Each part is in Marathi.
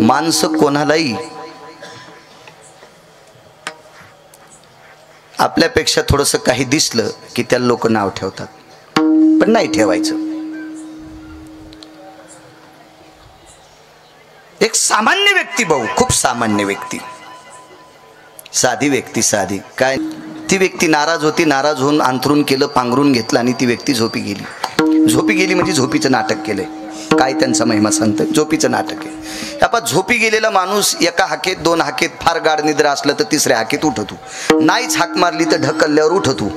माणसं कोणालाही आपल्यापेक्षा थोडंसं काही दिसलं की त्याला लोक नाव ठेवतात, पण नाही ठेवायचं. एक सामान्य व्यक्ती भाऊ, खूप सामान्य व्यक्ती, साधी व्यक्ती, साधी काय, ती व्यक्ती नाराज होती. नाराज होऊन अंथरून केलं, पांघरून घेतलं आणि ती व्यक्ती झोपी गेली. झोपी गेली म्हणजे झोपीचं नाटक केलंय. काय त्यांचा महिमा सांगतं, झोपीचं नाटक आहे. आपण झोपी गेलेला माणूस एका हाकेत, दोन हाकेत, फार गाढ निद्रा असलं तर तिसऱ्या हाकेत उठतो. नाहीच हाक मारली तर ढकलल्यावर उठतो.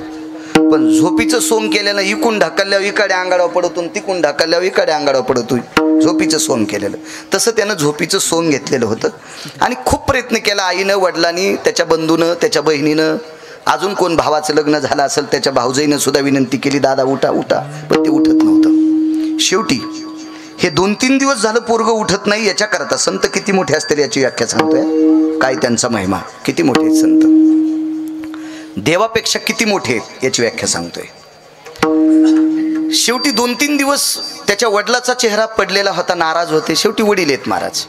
पण झोपीचं सोंग केलेलं इकून ढकलल्यावर इकडे अंगाडावर पडतो, तिकून ढकलल्यावर इकडे अंगाडावर पडतो. झोपीचं सोंग केलेलं. तसं त्यानं झोपीचं सोंग घेतलेलं होतं आणि खूप प्रयत्न केला. आईनं, वडिलांनी, त्याच्या बंधूनं, त्याच्या बहिणीनं, अजून कोण भावाचं लग्न झालं असेल त्याच्या भाऊजाईनं सुद्धा विनंती केली, दादा उठा उठा, पण ते उठत नव्हतं. शेवटी हे 2-3 दिवस झालं पोरगं उठत नाही. याच्याकरता संत किती मोठे असतील याची व्याख्या सांगतोय. काय त्यांचा महिमा, किती मोठे आहेत संत, देवापेक्षा किती मोठे आहेत याची व्याख्या सांगतोय. शेवटी 2-3 दिवस त्याच्या वडिलाचा चेहरा पडलेला होता, नाराज होते. शेवटी वडील आहेत महाराज.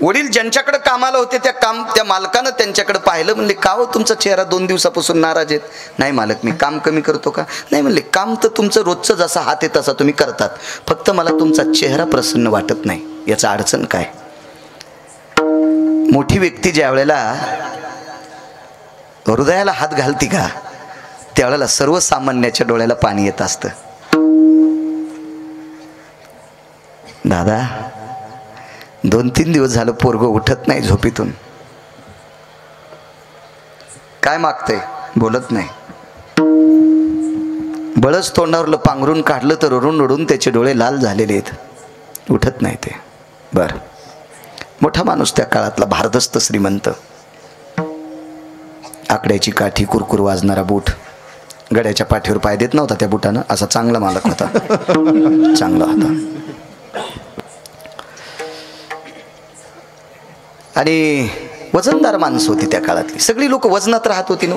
वडील ज्यांच्याकडे कामाला होते त्या मालकानं त्यांच्याकडे पाहिलं. म्हणले, का हो तुमचा चेहरा 2 दिवसापासून नाराज आहेत? नाही मालक, मी काम कमी करतो का? नाही म्हणले, काम तर तुमचं रोजचं जसा हात आहे तसा तुम्ही करतात, फक्त मला तुमचा चेहरा प्रसन्न वाटत नाही. याचा अडचण काय? मोठी व्यक्ती ज्या वेळेला हृदयाला हात घालती का त्यावेळेला सर्वसामान्याच्या डोळ्याला पाणी येत असतं. दादा 2-3 दिवस झालं पोरगं उठत नाही झोपीतून. काय मागतंय? बोलत नाही. बळच तोंडावरलं पांघरून काढलं तर रडून रडून त्याचे डोळे लाल झालेले आहेत. उठत नाही ते. बर, मोठा माणूस त्या काळातला, भारदस्त श्रीमंत, आकड्याची काठी, कुरकुर वाजणारा बूट, गड्याच्या पाठीवर पाय देत नव्हता त्या बुटानं, असा चांगला मालक होता. चांगला होता. आणि वजनदार माणसं होती त्या काळातली. सगळी लोक वजनात राहत होती ना,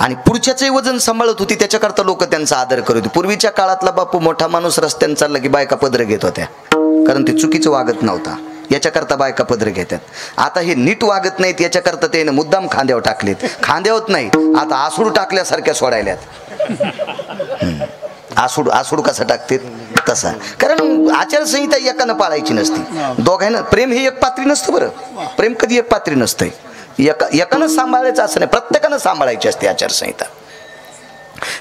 आणि पुढच्याचंही वजन सांभाळत होती. त्याच्याकरता लोक त्यांचा आदर करत होते. पूर्वीच्या काळातला बापू मोठा माणूस रस्त्याने चालला की बायका पदर घेत होत्या, कारण ते चुकीचं वागत नव्हता. याच्याकरता बायका पदर घेतात. आता हे नीट वागत नाहीत याच्याकरता त्याने मुद्दाम खांद्यावर टाकलेत. खांद्यावत नाही, आता आसूड टाकल्यासारख्या सोडायल्यात. आसूड कसा टाकतात तसा. कारण आचारसंहिता एकानं पाळायची नसती. दोघांना प्रेम हे एक पात्री नसतं. बरं, प्रेम कधी एक पात्री नसतंय. एकानं सांभाळायचं असं नाही, प्रत्येकानं सांभाळायची असते आचारसंहिता.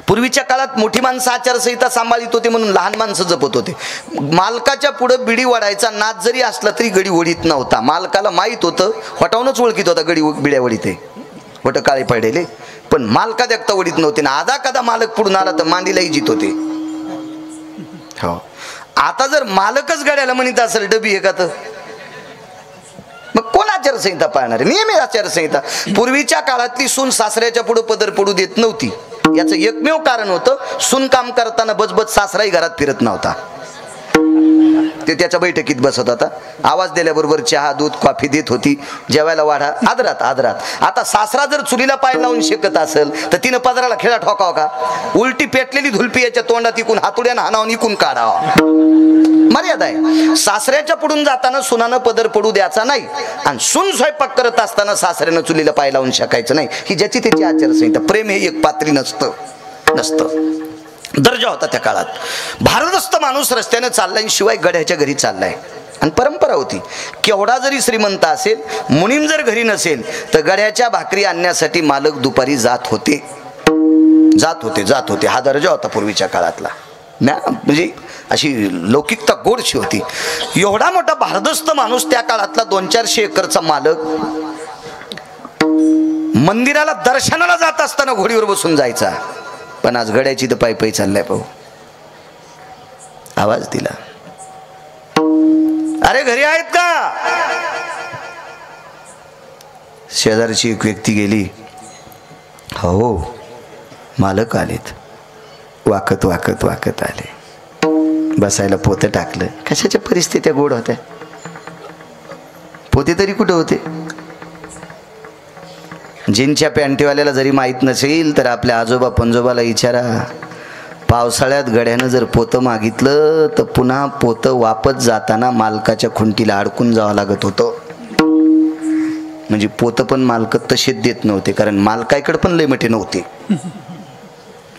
पूर्वीच्या काळात मोठी माणसं आचारसंहिता सांभाळीत होते म्हणून लहान माणसं जपत होते. मालकाच्या पुढे बिडी वडायचा नाद जरी असला तरी गडी ओढीत नव्हता. मालकाला माहीत होतं, हटावूनच ओळखीत होता गडी बिड्या वडीते, होट काळे पडलेले, पण मालका देखता ओढीत नव्हते ना. आधा कदा मालक पुढून आला तर मांडीलाही जित होते. हो, आता जर मालकच गड्याला म्हणत असेल डबी आहे का, तर मग कोण आचारसंहिता पाळणार? नियमित आचारसंहिता. पूर्वीच्या काळातली सून सासऱ्याच्या पुढे पदर पडू देत नव्हती. याचं एकमेव कारण होतं, सून काम करताना बजबज सासराही घरात फिरत नव्हता. ते त्याच्या बैठकीत बसत होता. आवाज दिल्याबरोबर चहा, दूध, कॉफी देत होती. जेवायला वाढा, आदरात आदरात. आता सासरा जर चुलीला पाय लावून शेकत असेल तर तिनं पदराला खेळा ठोकावा का? उलटी पेटलेली धुलपी याच्या तोंडात इकून हातुड्यानं हाणावून इकून काढावा. मर्यादा आहे. सासऱ्याच्या पुढून जाताना सुनानं पदर पडू द्यायचा नाही, आणि सून स्वयंपाक करत असताना सासऱ्यानं चुलीला पाय लावून शेकायचं नाही. ही ज्याची त्याची आचारसंहिता. प्रेम हे एक पात्री नसतं. दर्जा होता त्या काळात. भारदस्त माणूस रस्त्याने चाललाय, शिवाय गड्याच्या घरी चाललाय. आणि परंपरा होती, केवढा जरी श्रीमंत असेल, मुनीम जर घरी नसेल तर गड्याच्या भाकरी आणण्यासाठी मालक दुपारी जात होते. हा दर्जा होता पूर्वीच्या काळातला. म्हणजे अशी लौकिकता गोडशी होती. एवढा मोठा भारदस्त माणूस त्या काळातला 200-400 एकरचा मालक मंदिराला दर्शनाला जात असताना घोडीवर बसून जायचा. पण आज गड्याची तर पायी पायी चाललाय. पाहू, आवाज दिला, अरे घरी आहेत का? शेजारची एक व्यक्ती गेली. हो, मालक आलेत. वाकत वाकत वाकत आले. बसायला पोते टाकलं. कशाच्या परिस्थित्या गोड होत्या. पोते तरी कुठे होते? जीनच्या पॅन्टीवाल्याला जरी माहीत नसेल तर आपल्या आजोबा पंजोबाला विचारा, पावसाळ्यात गड्यानं जर पोतं मागितलं तर पुन्हा पोतं वापस जाताना मालकाच्या खुंटीला अडकून जावं लागत होतं. म्हणजे पोतं पण मालक तसेच देत नव्हते, कारण मालकाकडे पण लय मोठे नव्हते.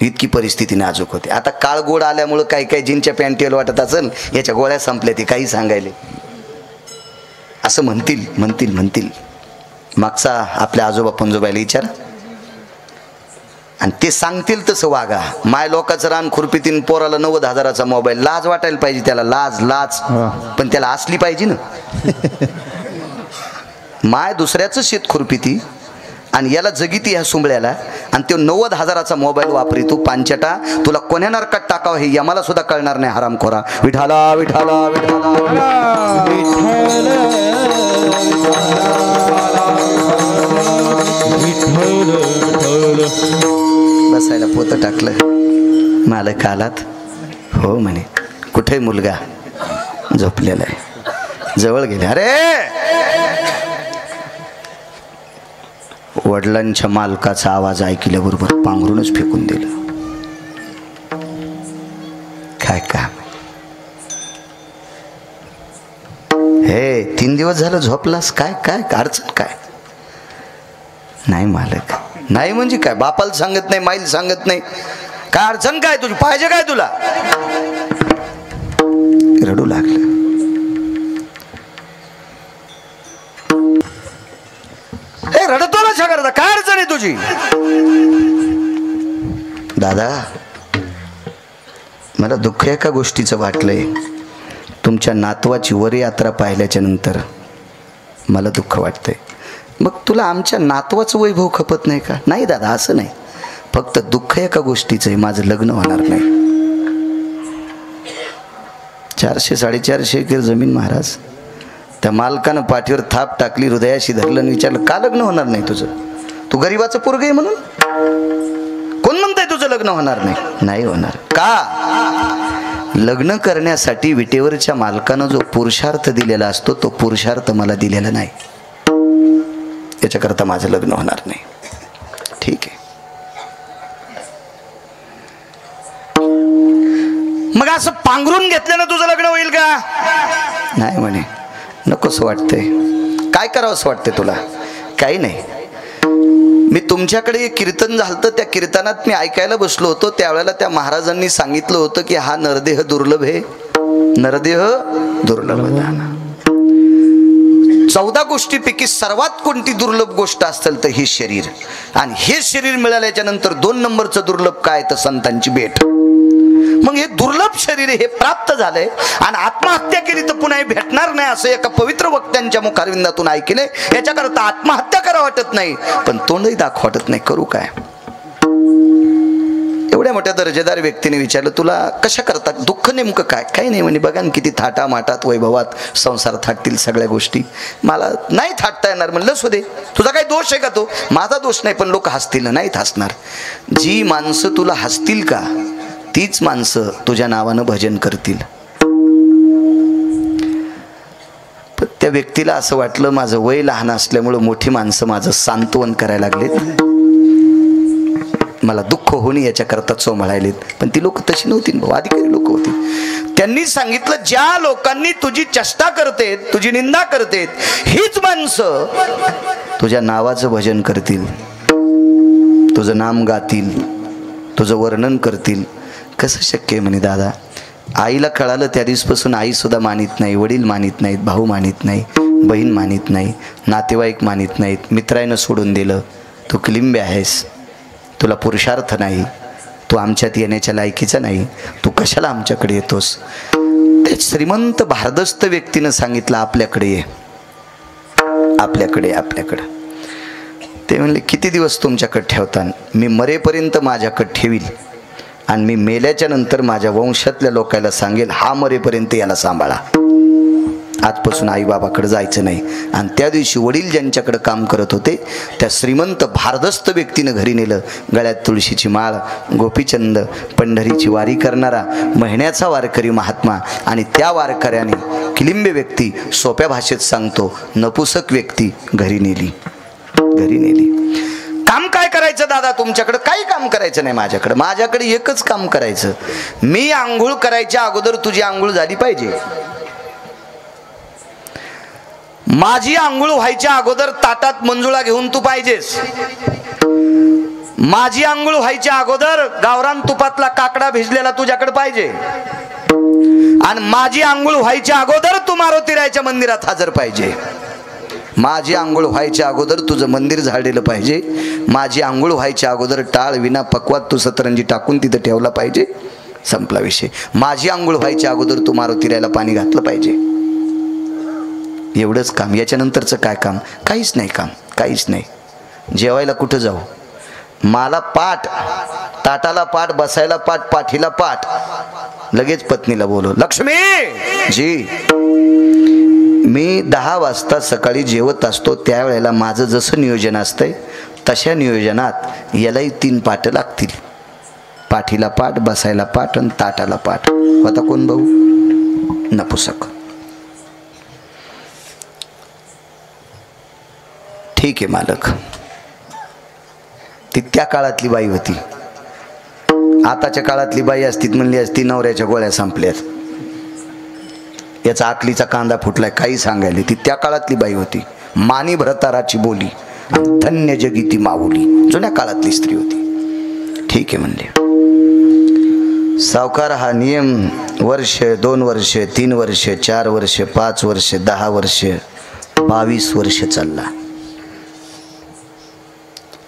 इतकी परिस्थिती नाजूक होती. आता काळ गोड आल्यामुळं काही काही जीनच्या पॅन्टीला वाटत असेल याच्या गोळ्या संपल्या, ते काही सांगायले असं म्हणतील. मागचा आपल्या आजोबा पंजोबाईला विचार आणि ते सांगतील तसं वागा. माय लोकांचं रान खुरपीतीन पोराला 90,000चा मोबाईल. लाज वाटायला पाहिजे त्याला, लाज पण त्याला असली पाहिजे ना. माय दुसऱ्याचं शेत खुरपीती आणि याला जगिती ह्या सुंबळ्याला, आणि तो 90,000चा मोबाईल वापरी. तू पांचटा, तुला कोण्या नरकात टाकावं हे यमाला सुद्धा कळणार नाही. हरामखोरा. विठाला विठाला विठाला बसायला पोतं टाकलं. मालक आलात. हो म्हणे. कुठे मुलगा? झोपलेला आहे. जवळ गेले. अरे वडिलांच्या मालकाचा आवाज ऐकल्याबरोबर पांघरूनच फेकून दिलं. काय काम हे 3 दिवस झालं झोपलास? काय काय अडचण काय? नाही मालक. नाही म्हणजे काय? बापाला सांगत नाही, माईल सांगत नाही. काय अडचण काय तुझी? पाहिजे काय तुला? रडू लागलं. रडतो ना छाकरदा, काय अडचण आहे तुझी? दादा मला दुःख एका गोष्टीचं वाटलंय. तुमच्या नातवाची वर यात्रा पाहिल्याच्या नंतर मला दुःख वाटतंय. मग तुला आमच्या नातवाचं वैभव खपत नाही का? नाही दादा, असं नाही. फक्त दुःख एका गोष्टीचं आहे, माझं लग्न होणार नाही. 400-450 एकर जमीन महाराज. त्या मालकानं पाठीवर थाप टाकली, हृदयाशी धरलं आणि विचारलं, का लग्न होणार नाही तुझं? तू गरीबाचं पोरग आहे म्हणून? कोण म्हणतंय तुझं लग्न होणार नाही? नाही होणार. का? लग्न करण्यासाठी विटेवरच्या मालकानं जो पुरुषार्थ दिलेला असतो तो पुरुषार्थ मला दिलेला नाही. याच्याकरता माझं लग्न होणार नाही. ठीक आहे. मग असं पांघरून घेतल्यानं तुझं लग्न होईल का? नाही म्हणे. नकोस वाटतंय. काय करावंसं वाटतंय तुला? काही नाही. मी तुमच्याकडे कीर्तन झालं, त्या कीर्तनात मी ऐकायला बसलो होतो. त्यावेळेला त्या महाराजांनी सांगितलं होतं की हा नरदेह दुर्लभ आहे. नरदेह दुर्लभ. 14 गोष्टीपैकी सर्वात कोणती दुर्लभ गोष्ट असेल तर ही शरीर. आणि हे शरीर मिळाल्याच्या नंतर 2 नंबरचं दुर्लभ काय? तर संतांची भेट. मग हे दुर्लभ शरीर हे प्राप्त झालंय आणि आत्महत्या केली तर पुन्हा भेटणार नाही असं एका पवित्र वक्त्यांच्या मुखारविंदातून ऐकले. याच्याकरता आत्महत्या करा वाटत नाही, पण तोंडही दाखव वाटत नाही. करू काय? एवढ्या मोठ्या दर्जेदार व्यक्तीने विचारलं, तुला कशा करता दुःख नेमकं काय? काही नाही म्हणे. बघा ना किती थाटा माटात वैभवात संसार थाटतील सगळ्या गोष्टी. मला नाही थाटता येणार. म्हणलं असू दे, तुझा काही दोष आहे का? तो माझा दोष नाही, पण लोक हसतील. नाहीत हसणार. जी माणसं तुला हसतील का तीच माणसं तुझ्या नावानं भजन करतील. त्या व्यक्तीला असं वाटलं माझं वय लहान असल्यामुळं मोठी माणसं माझं सांत्वन करायला लागलेत, मला दुःख होणे याच्याकरता चोमळायलेत. पण ती लोक तशी नव्हती भाऊ, अधिकारी लोक होती. त्यांनी सांगितलं, ज्या लोकांनी तुझी चेष्टा करतेत, तुझी निंदा करतेत, हीच माणसं तुझ्या नावाचं भजन करतील, तुझं नाम गातील, तुझं वर्णन करतील. कसं शक्य आहे म्हणे दादा? आईला कळालं त्या दिवसपासून आई सुद्धा मानित नाही, वडील मानित नाहीत, भाऊ मानित नाही, बहीण मानित नाही, नातेवाईक मानित नाहीत. मित्रानं सोडून दिलं. तू किलिंबे आहेस, तुला पुरुषार्थ नाही, तू आमच्यात येण्याच्या लायकीचा नाही, तू कशाला आमच्याकडे येतोस? ते श्रीमंत भारदस्त व्यक्तीनं सांगितलं, आपल्याकडे ये, आपल्याकडे. ते म्हणले, किती दिवस तुमच्याकडे ठेवता? मी मरेपर्यंत माझ्याकडे ठेवील आणि मी मेल्याच्या नंतर माझ्या वंशातल्या लोकांना सांगेल, हा मरेपर्यंत याला सांभाळा, आजपासून आई बाबाकडे जायचं नाही. आणि त्या दिवशी वडील ज्यांच्याकडे काम करत होते त्या श्रीमंत भारदस्त व्यक्तीनं घरी नेलं. गळ्यात तुळशीची माळ, गोपीचंद, पंढरीची वारी करणारा महिन्याचा वारकरी महात्मा. आणि त्या वारकऱ्याने किलिंबे व्यक्ती, सोप्या भाषेत सांगतो नपुसक व्यक्ती, घरी नेली. काम काय करायचं? करायचं दादा तुमच्याकडे? काही काम करायचं नाही माझ्याकडे एकच काम करायचं. मी आंघोळ करायच्या अगोदर तुझी आंघोळ झाली पाहिजे. माझी आंघोळ व्हायच्या अगोदर ताटात मंजुळा घेऊन तू पाहिजेस. माझी आंघोळ व्हायच्या अगोदर गावरान तुपातला काकडा भिजलेला तुझ्याकडे पाहिजे. आणि माझी आंघोळ व्हायच्या अगोदर तू मारुतीरायच्या मंदिरात हजर पाहिजे. माझी आंघोळ व्हायच्या अगोदर तुझं मंदिर झाडलेलं पाहिजे. माझी आंघोळ व्हायच्या अगोदर टाळ विना पक्वात तू सतरंजी टाकून तिथं ठेवला पाहिजे. संपला विषय. माझी आंघोळ व्हायच्या अगोदर तू मारुतीरायला पाणी घातलं पाहिजे. एवढंच काम. याच्यानंतरचं काय काम? काहीच नाही काम, काहीच नाही. जेवायला कुठं जाऊ? मला पाठ, ताटाला पाठ, बसायला पाठ, पाठीला पाठ. लगेच पत्नीला बोलव, लक्ष्मी जी मी 10 वाजता सकाळी जेवत असतो त्यावेळेला माझं जसं नियोजन असतंय तशा नियोजनात यालाही 3 पाठ लागतील. पाठीला पाठ, बसायला पाठ आणि ताटाला पाठ. होता कोण भाऊ? नपुसक. ठीक आहे मालक. ती त्या काळातली बाई होती. आताच्या काळातली बाई असती म्हणली असती नवऱ्याच्या गोळ्या संपल्यात, याचा आकलीचा कांदा फुटलाय, काही सांगायला. ती त्या काळातली बाई होती. मानी भरताराची बोली, धन्य जगी ती माऊली. जुन्या काळातली स्त्री होती. ठीक आहे म्हणले. सावकार हा नियम वर्ष, 2 वर्ष, 3 वर्ष, 4 वर्ष, 5 वर्ष, 10 वर्ष, 22 वर्ष चालला.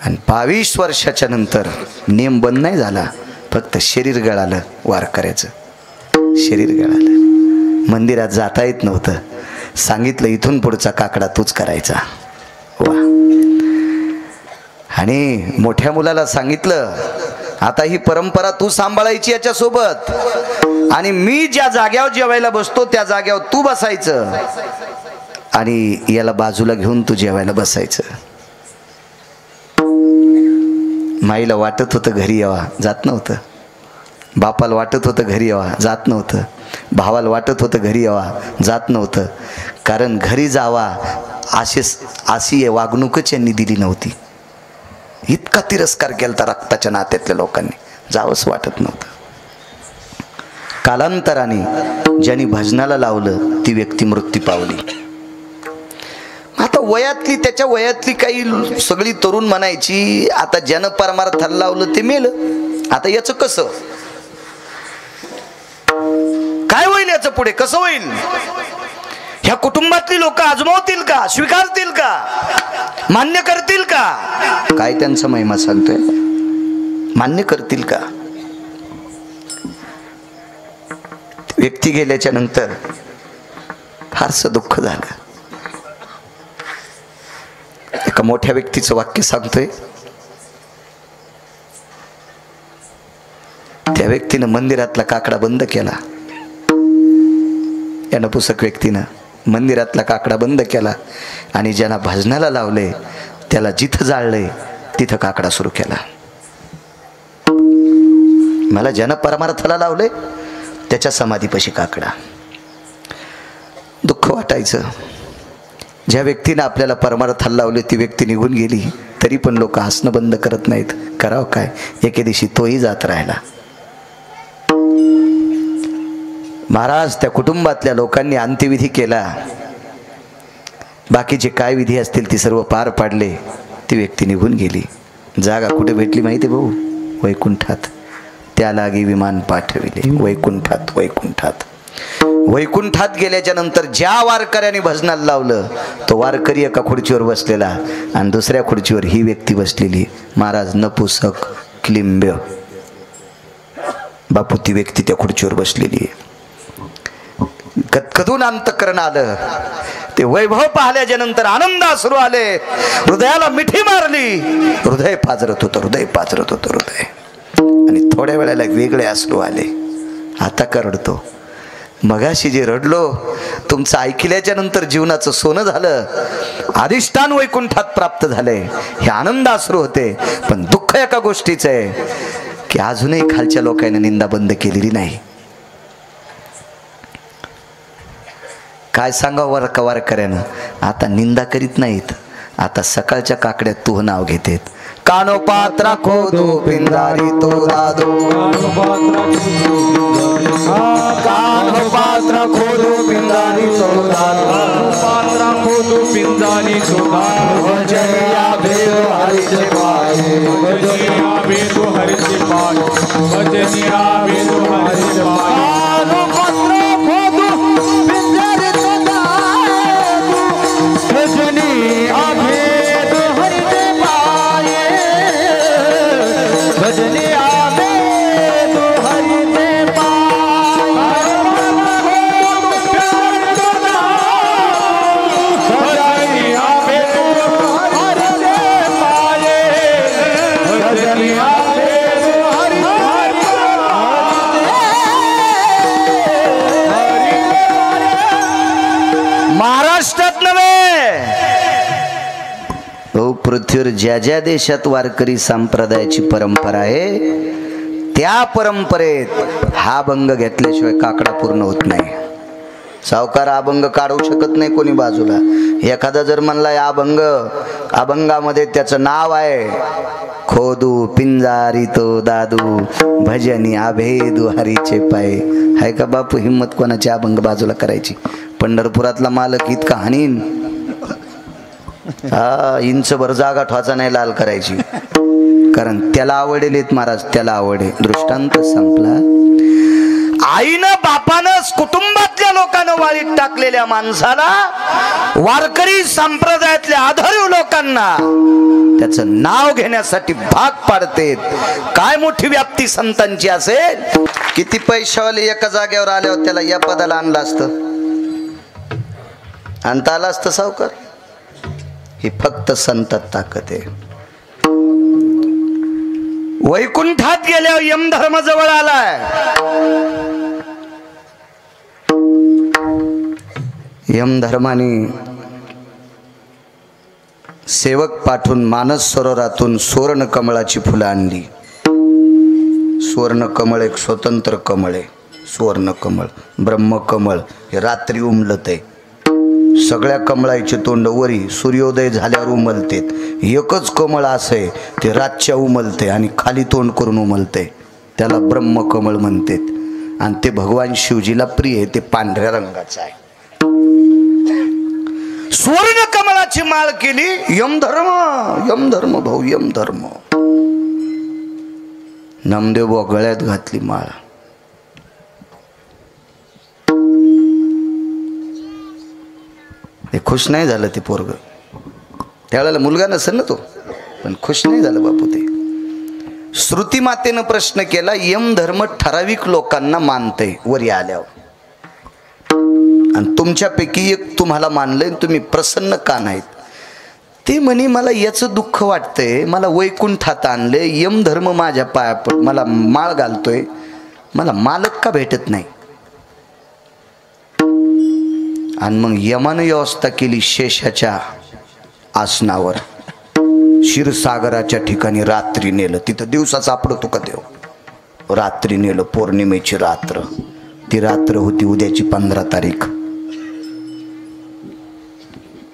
आणि 22 वर्षाच्या नंतर नियम बंद नाही झाला, फक्त शरीर गळालं. वारकऱ्याचं शरीर गळालं. मंदिरात जाता येत नव्हतं. सांगितलं इथून पुढचा काकडा तूच करायचा. वा. आणि मोठ्या मुलाला सांगितलं आता ही परंपरा तू सांभाळायची याच्यासोबत. आणि मी ज्या जाग्यावर जेवायला बसतो त्या जाग्यावर तू बसायचं आणि याला बाजूला घेऊन तू जेवायला बसायचं. माईला वाटत होतं घरी यावा, जात नव्हतं. बापाला वाटत होतं घरी यावा, जात नव्हतं. भावाला वाटत होतं घरी यावा, जात नव्हतं. कारण घरी जावा अशी वागणूकच यांनी दिली नव्हती. इतका तिरस्कार केला रक्ताच्या नात्यातल्या लोकांनी, जावंच वाटत नव्हतं. कालांतराने ज्यांनी भजनाला लावलं ती व्यक्ती मृत्यू पावली. आता वयातली, त्याच्या वयातली काही सगळी तरुण म्हणायची आता ज्यानं परमार्थाला लावलं ते मेलं. आता याचं कसं काय होईल? याचं पुढे कसं होईल? ह्या कुटुंबातली लोक आजमावतील का? स्वीकारतील का? मान्य करतील का? काय त्यांचा महिमा सांगतोय, मान्य करतील का? व्यक्ती गेल्याच्या नंतर फारसं दुःख झालं. एका मोठ्या व्यक्तीचं वाक्य सांगतोय. त्या व्यक्तीनं मंदिरातला काकडा बंद केला. या नपुसक व्यक्तीनं मंदिरातला काकडा बंद केला आणि ज्यांना भजनाला लावले त्याला जिथं जाळलंय तिथं काकडा सुरू केला. मला ज्यानं परमार्थाला लावले त्याच्या समाधीपाशी काकडा. दुःख वाटायचं. ज्या व्यक्तीने आपल्याला परमार्थाला लावले ती व्यक्ती निघून गेली तरी पण लोक हसणं बंद करत नाहीत. करावं काय? एके दिवशी तोही जात राहिला. महाराज त्या कुटुंबातल्या लोकांनी अंत्यविधी केला. बाकीचे काय विधी असतील ती सर्व पार पाडले. ती व्यक्ती निघून गेली. जागा कुठे भेटली माहिती भाऊ? वैकुंठात. त्या लागी विमान पाठविले. वैकुंठात. वैकुंठात. वैकुंठात गेल्याच्या नंतर ज्या वारकऱ्याने भजनाला लावलं तो वारकरी एका खुर्चीवर बसलेला आणि दुसऱ्या खुर्चीवर ही व्यक्ती बसलेली. महाराज नपुसक क्लिंब्य बापू ती व्यक्ती त्या खुर्चीवर बसलेली. कधून अंतःकरण आलं. ते वैभव पाहिल्याच्या नंतर आनंदाश्रू आले. हृदयाला मिठी मारली. हृदय पाजरत होतं, हृदय पाजरत होतं हृदय. आणि थोड्या वेळाला वेगळे अश्रू आले. आता का रडतो? मगाशी जे रडलो तुमचं ऐकल्याच्या नंतर जीवनाचं सोनं झालं. अधिष्ठान वैकुंठात प्राप्त झालंय. हे आनंदाश्रू होते. पण दुःख एका गोष्टीचं आहे की अजूनही खालच्या लोकांनी निंदा बंद केलेली नाही. काय सांगावं वारकऱ्यानं? आता निंदा करीत नाहीत. आता सकाळच्या काकड्यात तू नाव घेतेत. कानो पात्रा खोदू पिंजारी तो दादू कानो पात्रा खोदू पिंजारी तो दादू पात्रा खोदू पिंजारी तो दादू भजनिया भेद हरिचे पाए भजनिया भेद हरिचे पाए भजनिया भेद हरिचे पाए कानो पात्रा खोदू पिंजारी तो दादू भजनिया भेद हरिचे पाए भजनिया भेद हरिचे महाराष्ट्रात नव्हे पृथ्वीवर ज्या ज्या देशात वारकरी संप्रदायाची परंपरा आहे त्या परंपरेत हा अभंग घेतल्याशिवाय काकडा पूर्ण होत नाही. सावकार अभंग काढू शकत नाही कोणी बाजूला. एखादा जर म्हणला या अभंगामध्ये त्याचं नाव आहे खोदू पिंजारी तो दादू भजनी आभेदू हरीचे पाय, हाय का बापू हिम्मत कोणाची अभंग बाजूला करायची? पंढरपुरातला मालक इतका हानीन हा इंचभर जागा ठोचा नाही लाल करायची, कारण त्याला आवडेल महाराज, त्याला आवडे. दृष्टांत संपला. आईनं बापानं कुटुंबातल्या लोकांना वाळीत टाकलेल्या माणसाला वारकरी संप्रदायातल्या आधारीव लोकांना त्याचं नाव घेण्यासाठी भाग पाडते. काय मोठी व्याप्ती संतांची असेल. किती पैशावाले एका जागेवर आल्यावर त्याला या पदाला आणलं असतं, आणता आलं असतं सावकार? ही फक्त संतात ताकद आहे. वैकुंठात गेल्यावर यमधर्म जवळ आलाय. यमधर्माने सेवक पाठवून मानस सरोवरातून सुवर्ण कमळाची फुलं आणली. सुवर्ण कमळ एक स्वतंत्र कमळ आहे. सुवर्ण कमळ, ब्रह्मकमळ हे रात्री उमलत आहे. सगळ्या कमळाचे तोंड वरी सूर्योदय झाल्यावर उमलतेत. एकच कमळ असं आहे ते रातच्या उमलते आणि खाली तोंड करून उमलते, त्याला ब्रह्मकमळ म्हणतात. आणि ते भगवान शिवजीला प्रिय आहे, ते पांढऱ्या रंगाचं आहे. सुवर्ण कमळाची माळ केली. यमधर्म, यमधर्म भाऊ, यमधर्म. नामदेव भाऊ गळ्यात घातली माळ. ते खुश नाही झालं ते पोरग. त्यावेळेला मुलगा नसेल ना तो, पण खुश नाही झालं बापू. ते श्रुती मातेनं प्रश्न केला, यमधर्म ठराविक लोकांना मानतय वरी आल्यावर, आणि तुमच्यापैकी एक तुम्हाला मानलंय, तुम्ही प्रसन्न का नाहीत? ते म्हणे मला याचं दुःख वाटतंय, मला वैकुंठात आणले, यमधर्म माझ्या पाया मला माळ घालतोय, मला मालक का भेटत नाही? आणि मग यमानं व्यवस्था केली शेषाच्या आसनावर, क्षीरसागराच्या ठिकाणी रात्री नेलं. तिथं दिवसा सापडतो का देव? रात्री नेलं. पौर्णिमेची रात्र, ती रात्र होती उद्याची 15 तारीख.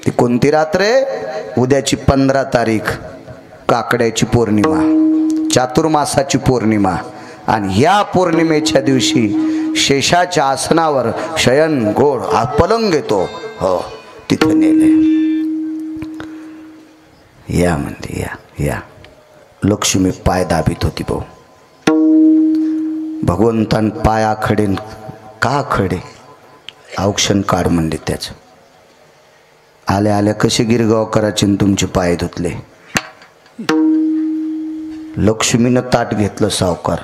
ती कोणती रात्र आहे? उद्याची 15 तारीख, काकड्याची पौर्णिमा, चातुर्मासाची पौर्णिमा. आणि ह्या पौर्णिमेच्या दिवशी शेषाच्या आसनावर शयन गोड हा पलंग येतो, हो तिथं नेले. या म्हणते या या. लक्ष्मी पाय दाबीत होती भाऊ. भगवंतान पाय आखडे का खडे? औक्षण काढ म्हणले त्याच. आल्या आल्या कसे गिरगाव करायचे तुमचे पाय धुतले. लक्ष्मीनं ताट घेतलं सावकार.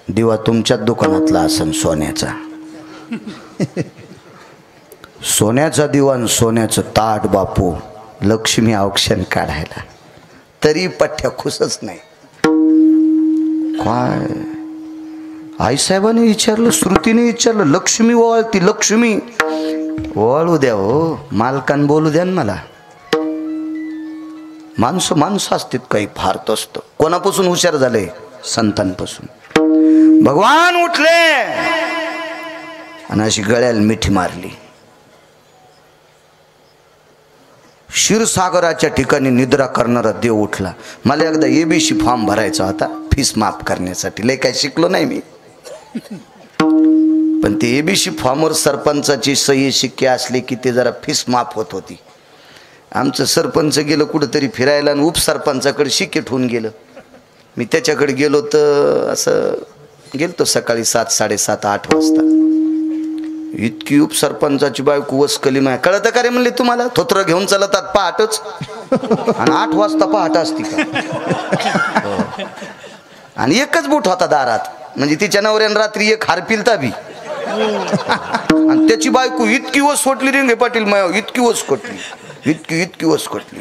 दिवा तुमच्याच दुकानातला असन सोन्याचा. सोन्याचा दिवा आणि सोन्याचं ताट बापू. लक्ष्मी औक्षण काढायला तरी पठ्ठ्या खुशच नाही. काय आईसाहेबांनी विचारलं, श्रुतीने विचारलं, लक्ष्मी ओवाळती. लक्ष्मी ओवाळू द्या हो, मालकान बोलू द्या ना मला. माणसं असतात काही फार असतं. कोणापासून हुशार झाले? संतांपासून. भगवान उठले आणि अशी गळ्याला मिठी मारली. क्षीरसागराच्या ठिकाणी निद्रा करणारा देव उठला. मला एकदा ABC फॉर्म भरायचा होता फीस माफ करण्यासाठी. लय काय शिकलो नाही मी, पण ते ABC फॉर्मवर सरपंचाची सही शिक्के असले की ते जरा फीस माफ होत होती. आमचं सरपंच गेलं कुठंतरी फिरायला आणि उपसरपंचाकडे शिक्के ठेवून गेलं. मी त्याच्याकडे गेलो तर असं गेलतो सकाळी 7, 7:30, 8 वाजता. इतकी उपसरपंचाची बायको वसकली माय. कळतं का रे म्हणले तुम्हाला, थोत्र घेऊन चालतात पहाटच आणि 8 वाजता पहाट असती का? आणि एकच बूट होता दारात, म्हणजे तिच्या नवऱ्यानं रात्री एक हार पिलता बी. आणि त्याची बायको इतकी वस कोटली रेंगे पाटील माया, इतकी वस कोटली, इतकी वस कोटली.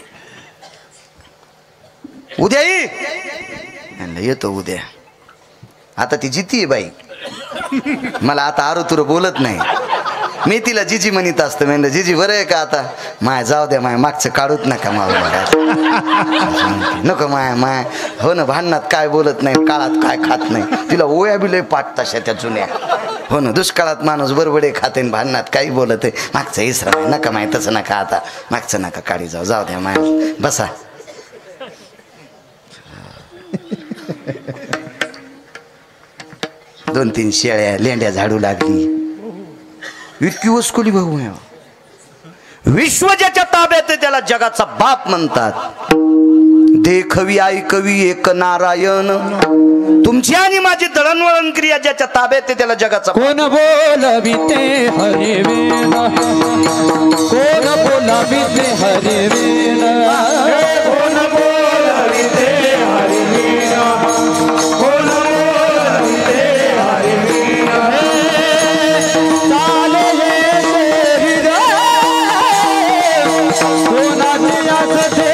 उद्या येतो उद्या. आता ती जिती बाई, मला आता आरुतुर बोलत नाही. मी तिला जिजी म्हणत असतं. म्हणलं जिजी बरं आहे का आता? माय जाऊ द्या, माय मागचं काढूत नका मला. नको माय हो ना, भांडणात काय बोलत नाही, काळात काय खात नाही. तिला ओया बी लय पाठ तशा त्या जुन्या. हो ना, दुष्काळात माणूस बरोबरे खाते, भांडणात काही बोलत आहे. मागचं इसरा नका माय, तसं नका आता, मागचं नका काढी जाऊ द्या माय, बसा. दोन 3 शेळ्या लेंड्या झाडू लागली. इतकी वसकोली भाऊ. विश्व ज्याच्या ताब्यात त्याला जगाचा बाप म्हणतात. देखवी ऐकवी एक नारायण. तुमची आणि माझी दळणवळण क्रिया ज्याच्या ताब्यात त्याला जगाचा. कोण बोलविते हरे वेण, कोण बोलविते हरे वेण, कोण बोलविते हरे वेण, कोण बोलविते हरे वेण. चाले हे हृदय कोणाचे असते,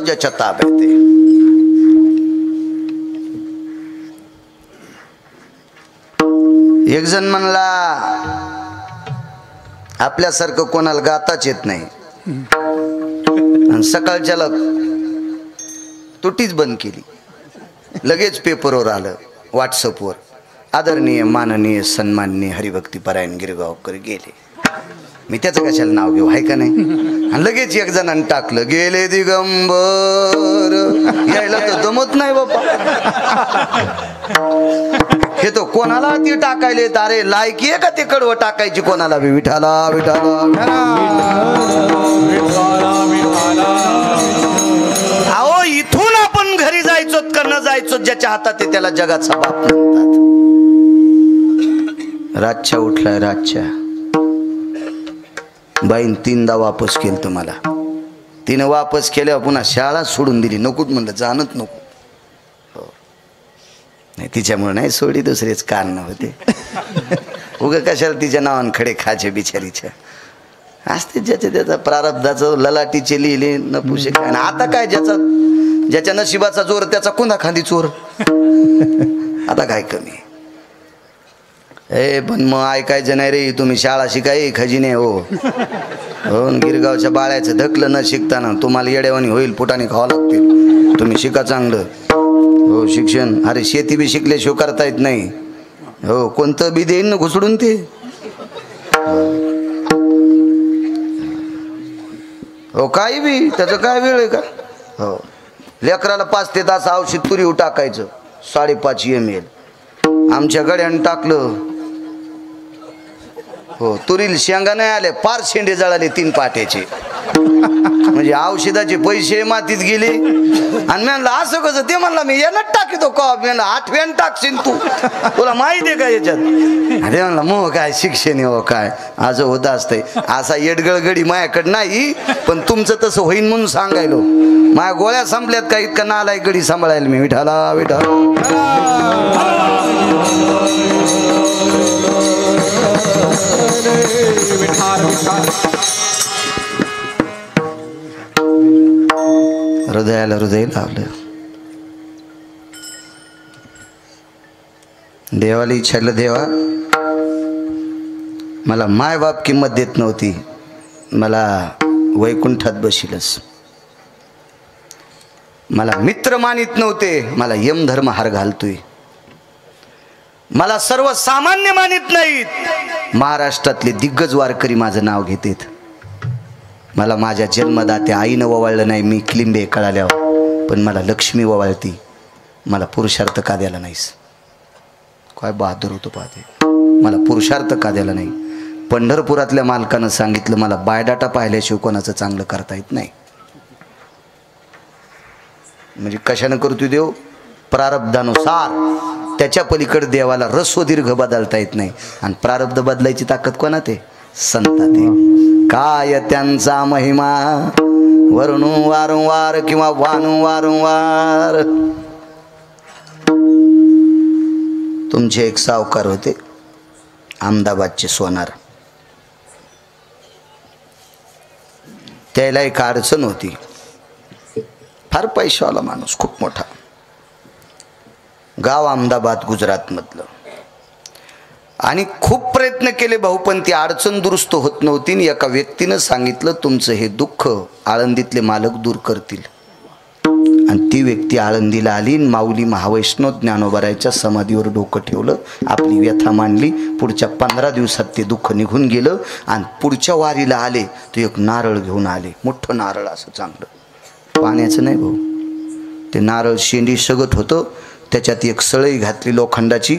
ज्याच्या ताब्यात. एक जण म्हणला आपल्यासारखं कोणाला गाताच येत नाही, आणि सकाळच्याला तुटीच बंद केली. लगेच पेपरवर आलं, व्हॉट्सअपवर, आदरणीय माननीय सन्माननीय हरिभक्तीपरायण गिरगावकर गेले. मी त्याचं कशाला नाव घेऊ, आहे का नाही? आणि लगेच एक जणांनी टाकलं, गेले दिगंबर. यायला तर जमत नाही बाबा. हे तो कोणाला ती टाकायले, अरे लायकी आहे का ते कडवं टाकायची कोणाला बी? विठाला विठाला. अहो इथून आपण घरी जायचो का न जायचो, ज्याच्या हातात आहे त्याला जगाचा बाप म्हणतात. रातच्या उठलाय, रातच्या बाईन 3दा वापस केलं तुम्हाला. तिनं वापस केल्यावर पुन्हा शाळा सोडून दिली. नकोच म्हणलं, जाणत नको. हो नाही, तिच्यामुळे नाही सोडी, दुसरेच कारण होते. उगा कशाला तिच्या नावानं खडे खायचे बिचारीच्या. असते ज्याच्या त्याचा प्रारब्धाचं ललाटीचे लिहिले न पुशे काय. आता काय ज्याच्या नशिबाचा जोर त्याचा कोणा खांदी चोर. आता काय कमी. पण मग ऐकायचं नाही रे, तुम्ही शाळा शिकाय खजिने हो. हो गिरगावच्या बाळ्याचं धकलं न शिकताना तुम्हाला येड्यावानी होईल, पोटाने खावं लागतील. तुम्ही शिका चांगलं. हो शिक्षण, अरे शेती बी शिकल्याशिवाय करता येत नाही. हो कोणतं बी देईन ना घुसडून ते. हो काही बी त्याचं काय वेळ आहे का? हो लेकराला 5 ते 10 औषध तुरीव टाकायचं, 5.5 ml. आमच्या गड्यानं टाकलं. हो तुरील शेंगा नाही आले, फार शेंडे जळाले 3 पाट्याचे. म्हणजे औषधाचे पैसे मातीत गेले. आणि म्हणलं असं कसं? ते म्हणला मी यानं टाकितो का? म्हणलं 8व्यान टाकशील तू, तुला माहिती आहे का याच्यात? अरे म्हणला मग काय शिक्षण हो काय असं होत असतंय. असा येडगळगडी माझ्याकडे नाही, पण तुमचं तसं होईन म्हणून सांगायलो. माझ्या गोळ्या संपल्यात का इतका नालायक गडी सांभाळायला मी. विठाला विठाला. हृदयाला हृदय लावलं. देवाला विचारलं, देवा मला माय बाप किंमत देत नव्हती, मला वैकुंठात बशीलच. मला मित्र मानित नव्हते, मला यमधर्म हार घालतोय. मला सर्वसामान्य मानित नाहीत, महाराष्ट्रातले दिग्गज वारकरी माझं नाव घेतात. मला माझ्या जन्मदात्या आईनं ओवाळलं नाही, मी क्लिंबे कळाल्यावर, पण मला लक्ष्मी ओवाळती. मला पुरुषार्थ का द्यायला नाहीस? काय बहादूर होतो पाहते. मला पुरुषार्थ का द्यायला नाही? पंढरपुरातल्या मालकानं सांगितलं, मला बायोडाटा पाहिल्याशिवाय कोणाचं चांगलं करता येत नाही. म्हणजे कशानं करतोय देव? प्रारब्धानुसार. त्याच्या पलीकडे देवाला रस्व दीर्घ बदलता येत नाही. आणि प्रारब्ध बदलायची ताकद कोणा? ते संतात. काय त्यांचा महिमा वर्णू वारंवार किंवा वानू वारंवार. तुमचे एक सावकार होते, अहमदाबादचे सोनार. त्याला एक अडचण होती. फार पैशावाला माणूस, खूप मोठा. गाव अहमदाबाद, गुजरात मधलं. आणि खूप प्रयत्न केले भाऊ, पण ती अडचण दुरुस्त होत नव्हती. आणि एका व्यक्तीनं सांगितलं, तुमचं हे दुःख आळंदीतले मालक दूर करतील. आणि ती व्यक्ती आळंदीला आली. माऊली महावैष्णव ज्ञानोबारायच्या समाधीवर डोकं ठेवलं, आपली व्यथा मांडली. पुढच्या 15 दिवसात ते दुःख निघून गेलं. आणि पुढच्या वारीला आले तो एक नारळ घेऊन आले, मोठं नारळ, असं चांगलं, पाण्याचं नाही भाऊ. ते नारळ शेंडी सगत होतं. त्याच्यात एक सळई घातली लोखंडाची.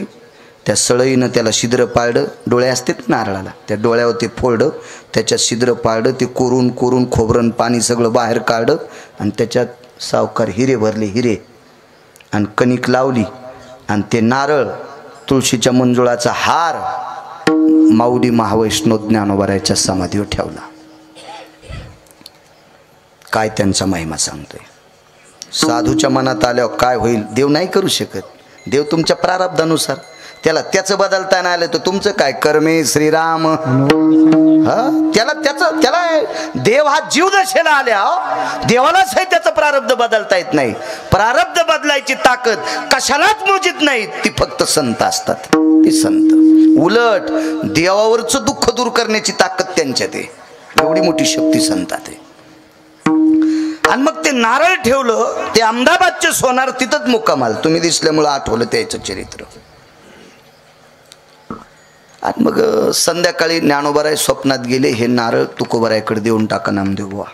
त्या सळईनं त्याला छिद्र पाडलं. डोळे असतात नारळाला, त्या डोळ्यावर ते फोडलं, त्याच्यात छिद्र पाडलं. ते कोरून कोरून खोबरं पाणी सगळं बाहेर काढलं. आणि त्याच्यात सावकार हिरे भरले, हिरे, आणि कणिक लावली. आणि ते नारळ, तुळशीच्या मंजुळाचा हार माऊली महावैष्णव ज्ञानोबारायच्या समाधीवर ठेवला. काय त्यांचा महिमा सांगतोय. साधूच्या मनात आल्यावर काय होईल? देव नाही करू शकत. देव तुमच्या प्रारब्धानुसार. त्याला त्याचं बदलता नाही आलं तर तुमचं काय? कर्मे श्रीराम. त्याला देव हा जीवदशेला आल्या, देवालाच आहे त्याचं प्रारब्ध बदलता येत नाही. प्रारब्ध बदलायची ताकद कशालाच मोजित नाही, ती फक्त संत असतात. ती संत उलट देवावरचं दुःख दूर करण्याची ताकद त्यांच्यात आहे. एवढी मोठी शक्ती संतात आहे. आणि मग ते नारळ ठेवलं. ते अहमदाबादचे सोनार तिथंच मुक्कामाल. तुम्ही दिसल्यामुळं आठवलं त्याचं चरित्र. आणि मग संध्याकाळी ज्ञानोबाराय स्वप्नात गेले, हे नारळ तुकोबारायकडे देऊन टाका नामदेव बुवा.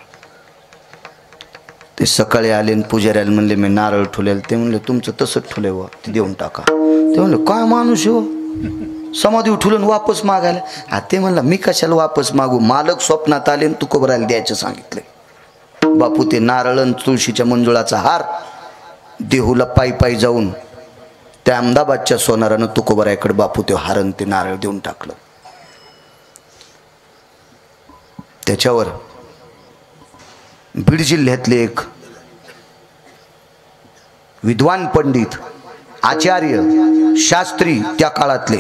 ते सकाळी आले आणि पुजाऱ्याला म्हणले, मी नारळ ठुलेल. ते म्हणले, तुमचं तसंच ठुले बुवा, ते देऊन टाका. ते म्हणले, काय माणूस हो, समाधी उठवलं वापस मागायला. हा, ते म्हणला, मी कशाला वापस मागू? मालक स्वप्नात आले आणि तुकोबारायला द्यायचं सांगितलंय. बापू ते नारळ तुळशीच्या मंजुळाचा हार देहूला पायी पायी जाऊन त्या अहमदाबादच्या सोनारानं तुकोबारायकडे बापू ते हारण ते नारळ देऊन टाकलं. त्याच्यावर बीड जिल्ह्यातले एक विद्वान पंडित, आचार्य, शास्त्री, त्या काळातले,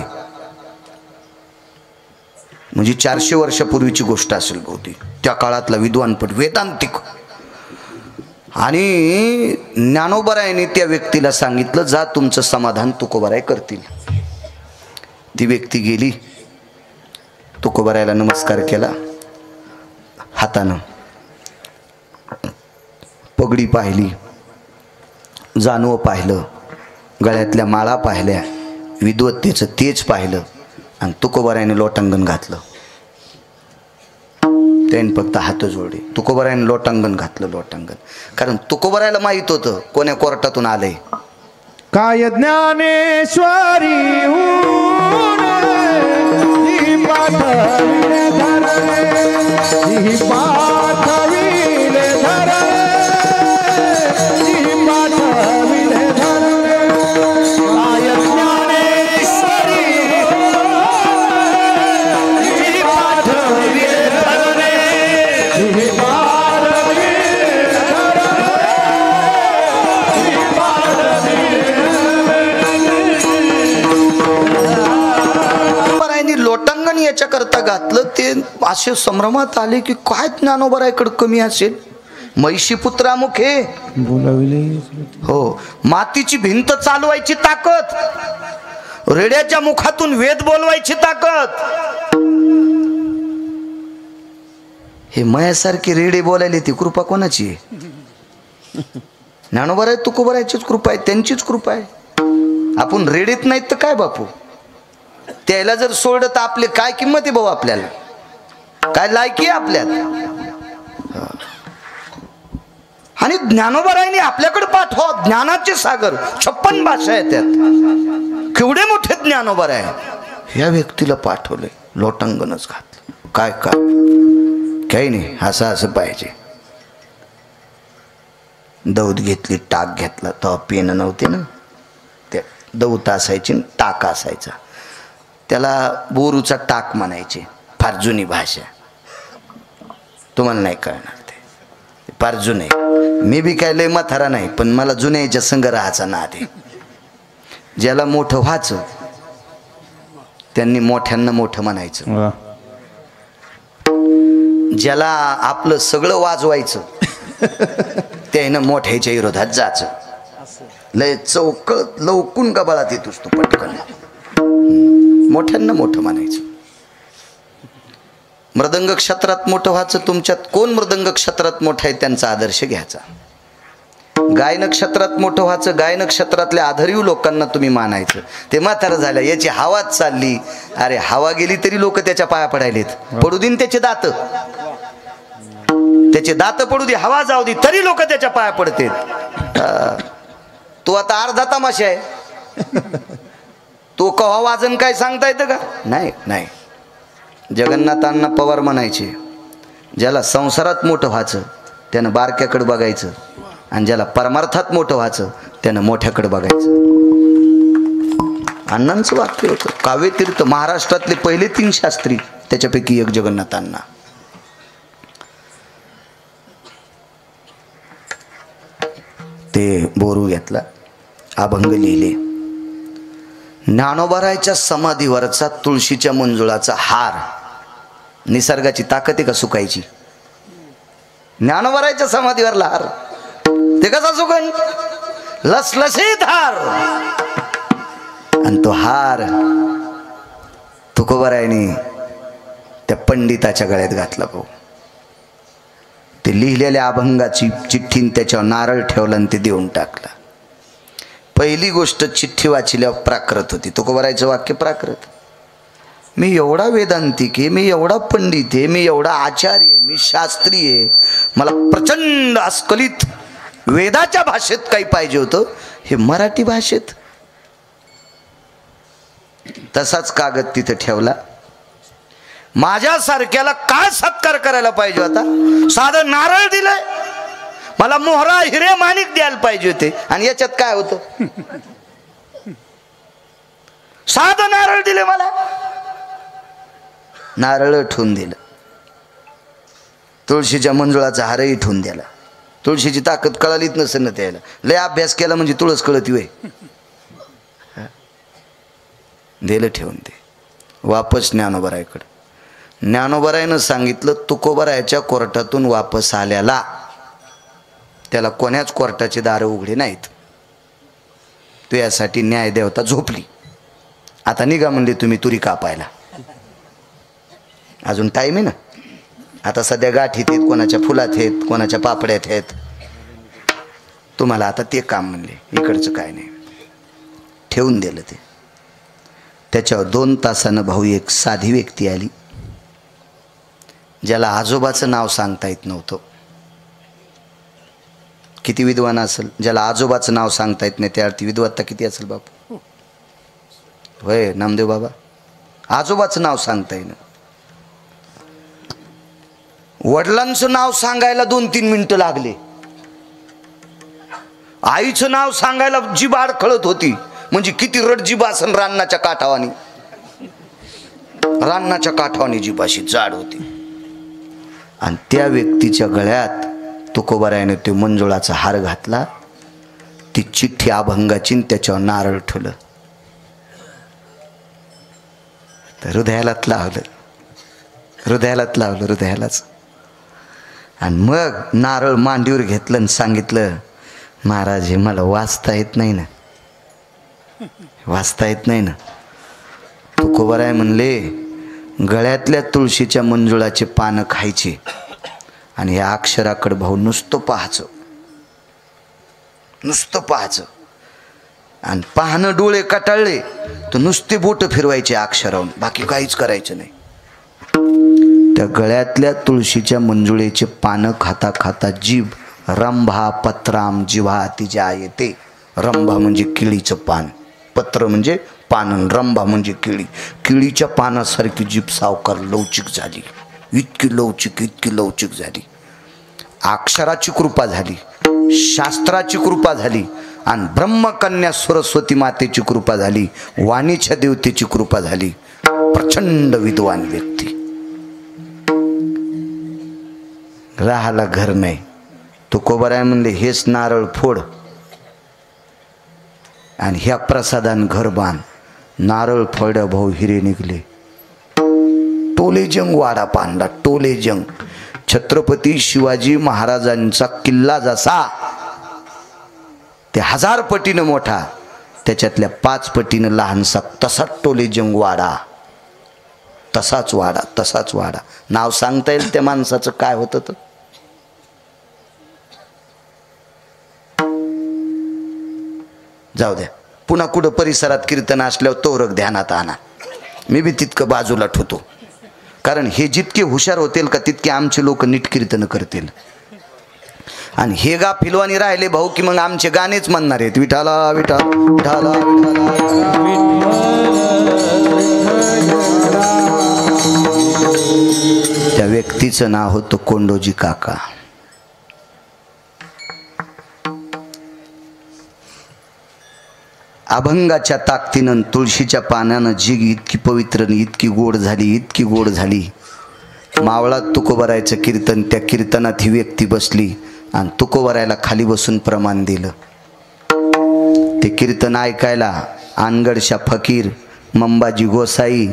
म्हणजे 400 वर्षापूर्वीची गोष्ट असेल बहुतेक, त्या काळातला विद्वान पंडित, वेदांतिक. आणि ज्ञानोबारायने त्या व्यक्तीला सांगितलं, जा तुमचं समाधान तुकोबाराय करतील. ती व्यक्ती गेली, तुकोबारायला नमस्कार केला, हातानं पगडी पाहिली, जानवं पाहिलं, गळ्यातल्या माळा पाहिल्या, विद्वत्तेचं तेज पाहिलं. आणि तुकोबारायने लोटांगण घातलं. त्याने फक्त हात जोडले. तुकोबारायने लोटांगण घातलं, लोटांगण. कारण तुकोबारायला माहित होतं कोण्या कोर्टातून आलंय. काय ज्ञानेश्वरी याच्या करता घातलं. ते असे संभ्रमात आले की काय ज्ञानोबारायकडे कमी असेल. महिषी पुत्रामुख हे बोलाविले, हो, मातीची भिंत चालवायची ताकद, रेड्याच्या मुखातून वेद बोलवायची ताकद. हे मायासारखी रेडे बोलायला ती कृपा कोणाची आहे? ज्ञानोबा आहे तुकोबारायचीच कृपा आहे, त्यांचीच कृपा आहे. आपण रेडीत नाहीत तर काय बापू, त्याला जर सोडलं तर आपले काय किंमत आहे भाऊ, आपल्याला काय लायकी आहे आपल्यात. आणि ज्ञानोबारायने आपल्याकडे पाठवा ज्ञानाचे सागर, 56 भाषा आहेत त्यात. केवढे मोठे ज्ञानोबाराय या व्यक्तीला पाठवले, लोटांगणच घातलं. काय काय काही नाही, असं पाहिजे. दौत घेतली, टाक घेतला, तेव्हा पेन नव्हते ना, ते दौत असायची, टाक असायचा, त्याला बोरूचा टाक म्हणायचे. फार जुनी भाषा, तुम्हाला नाही कळणार, ते फार जुने. मी बी काय लय म्हातारा नाही, पण मला जुन्याच्या संग राहायचा नाद आहे. ज्याला मोठं व्हायचं त्यांनी मोठ्यांना मोठं म्हणायचं, ज्याला आपलं सगळं वाजवायचं त्यानं मोठ्याच्या विरोधात जायचं. लय लवकून गबाळात येतोस तू पटकन, मोठ्यांना मोठं म्हणायचं. मृदंग क्षेत्रात मोठं व्हायचं. तुमच्यात कोण मृदंग क्षेत्रात मोठा आहे त्यांचा आदर्श घ्यायचा. गायन क्षेत्रात मोठं व्हायचं, गायन क्षेत्रातल्या आधारीव लोकांना तुम्ही मानायचं. ते म्हातारं झालं, याची हवाच चालली, अरे हवा गेली तरी लोक त्याच्या पाया पडायलेत. पडू देईन त्याचे दात, त्याचे दात पडू दे, हवा जाऊ दे, तरी लोक त्याच्या पाया पडते. तो आता अर्धा तमाशा आहे, तो कव्हा वाजन काय सांगता येतं का? नाही नाही. जगन्नाथांना पवार म्हणायचे, ज्याला संसारात मोठं व्हायचं त्यानं बारक्याकडे बघायचं, आणि ज्याला परमार्थात मोठं व्हायचं त्यानं मोठ्याकडे बघायचं. अण्णांचं वाक्य होतं. काव्यतीर्थ महाराष्ट्रातले पहिले 3 शास्त्री, त्याच्यापैकी एक जगन्नाथांना. ते बोरू घेतला, अभंग लिहिले. ज्ञानोबारायच्या समाधीवरचा तुळशीच्या मंजुळाचा हार, निसर्गाची ताकद आहे का सुकायची? ज्ञानोबारायच्या समाधीवरला हार ते कसा सुकन? लसलसीत हार. आणि तो हार तुकोबारायने त्या पंडिताच्या गळ्यात घातला. भाऊ ते लिहिलेल्या अभंगाची चिठ्ठीन त्याच्यावर नारळ ठेवला आणि ते देऊन टाकला. पहिली गोष्ट, चिठ्ठी वाचल्यावर प्राकृत होती. तुकोबारायचं वाक्य प्राकृत. मी एवढा वेदांतिक आहे, मी एवढा पंडित आहे, मी एवढा आचार्य आहे, मी शास्त्री आहे, मला प्रचंड अस्खलित वेदाच्या भाषेत काही पाहिजे होतं, हे मराठी भाषेत. तसाच कागद तिथे ठेवला. माझ्यासारख्याला काय सत्कार करायला पाहिजे होता? साधं नारळ दिलंय, मला मोहरा हिरे माणिक द्यायला पाहिजे होते. आणि याच्यात काय होतं? साधं नारळ दिले मला, नारळ ठेवून दिलं. तुळशीच्या मंजुळाचा हारही ठेवून दिला. तुळशीची ताकद कळालीच नसेल ना त्याला. लय अभ्यास केला म्हणजे तुळस कळती वय. दिलं ठेवून ते वापस ज्ञानोबारायकडे. ज्ञानोबारायनं सांगितलं, तुकोबारायच्या कोर्टातून वापस आल्याला त्याला कोण्याच कोर्टाचे दारं उघडे नाहीत. तो यासाठी न्यायदेवता झोपली. आता निघा म्हणले तुम्ही तुरी कापायला, अजून टाईम आहे ना. आता सध्या गाठीत आहेत, कोणाच्या फुलात आहेत, कोणाच्या पापड्यात आहेत. तुम्हाला आता ते काम म्हणले, इकडचं काय नाही. ठेवून दिलं ते. त्याच्यावर 2 तासानं भाऊ एक साधी व्यक्ती आली, ज्याला आजोबाचं नाव सांगता येत नव्हतं. किती विद्वान असेल ज्याला आजोबाचं नाव सांगता येत नाही, त्यावरती विद्वत्ता किती असेल बापू? होय नामदेव बाबा, आजोबाचं नाव सांगता येईन. वडिलांचं नाव सांगायला 2-3 मिनिटं लागले. आईचं नाव सांगायला जीभ अडखळत होती. म्हणजे किती रडजीभ असन, रानाच्या काठावानी, रानाच्या काठावानी जीभ अशी जाड होती. आणि त्या व्यक्तीच्या गळ्यात तुकोबारायने ते मंजुळाचा हार घातला. ती चिठ्ठी अभंगाची, त्याच्यावर नारळ ठेवलं. तर हृदयालाच लावलं, हृदयालाच. आणि मग नारळ मांडीवर घेतलं आणि सांगितलं, महाराज हे मला वाचता येत नाही ना, तुकोबाराय म्हणले गळ्यातल्या तुळशीच्या मंजुळाचे पानं खायचे आणि या अक्षराकडे भाऊ नुसतं पाहायचं, नुसतं पाहायचं. आणि पाहणं डोळे कटाळले तर नुसते बोट फिरवायचे अक्षरावून, बाकी काहीच करायचं नाही. त्या गळ्यातल्या तुळशीच्या मंजुळेचे पानं खाता खाता जीभ रंभा पत्राम जिव्हा तिच्या येते. रंभा म्हणजे केळीचं पान, पत्र म्हणजे पान, रंभा म्हणजे केळी. केळीच्या पानासारखी जीभ सावकार लवचिक झाली, इतकी लवचिक झाली. अक्षराची कृपा झाली, शास्त्राची कृपा झाली आणि ब्रह्मकन्या सरस्वती मातेची कृपा झाली, वाणीच्या देवतेची कृपा झाली. प्रचंड विद्वान व्यक्ती. राहायला घर नाही. तुकोबाराय म्हणले हेच नारळ फोड आणि ह्या प्रसादान घर बांध. नारळ फोड्या भाऊ हिरे निघले. टोलेजंग वाडा बांधला. टोलेजंग छत्रपती शिवाजी महाराजांचा किल्ला जसा ते 1000 पटीनं मोठा, त्याच्यातल्या 5 पटीनं लहानसा, तसाच टोलेजंग वाडा. तसाच वाडा. नाव सांगता येईल त्या माणसाचं काय होतं तर? जाऊ द्या, पुन्हा कुठं परिसरात कीर्तन असल्यावर तोरक ध्यानात आणा. मी बी तितकं बाजूला ठेवतो, कारण हे जितके हुशार होतील का तितके आमचे लोक नीट कीर्तन करतील. आणि हे गा फिलवानी राहिले भाऊ की मग आमचे गाणेच म्हणणार आहेत, विठाला विठाला विठाला विठाला. त्या व्यक्तीचं नाव होतं कोंडोजी काका. अभंगाच्या ताकदीनं तुळशीच्या पानानं जीग इतकी पवित्र, इतकी गोड झाली. मावळात तुकोबारायचं कीर्तन, त्या कीर्तनात ही व्यक्ती बसली आणि तुकोबारायला खाली बसून प्रमाण दिलं. ते कीर्तन ऐकायला अनगडशा फकीर, मंबाजी गोसाई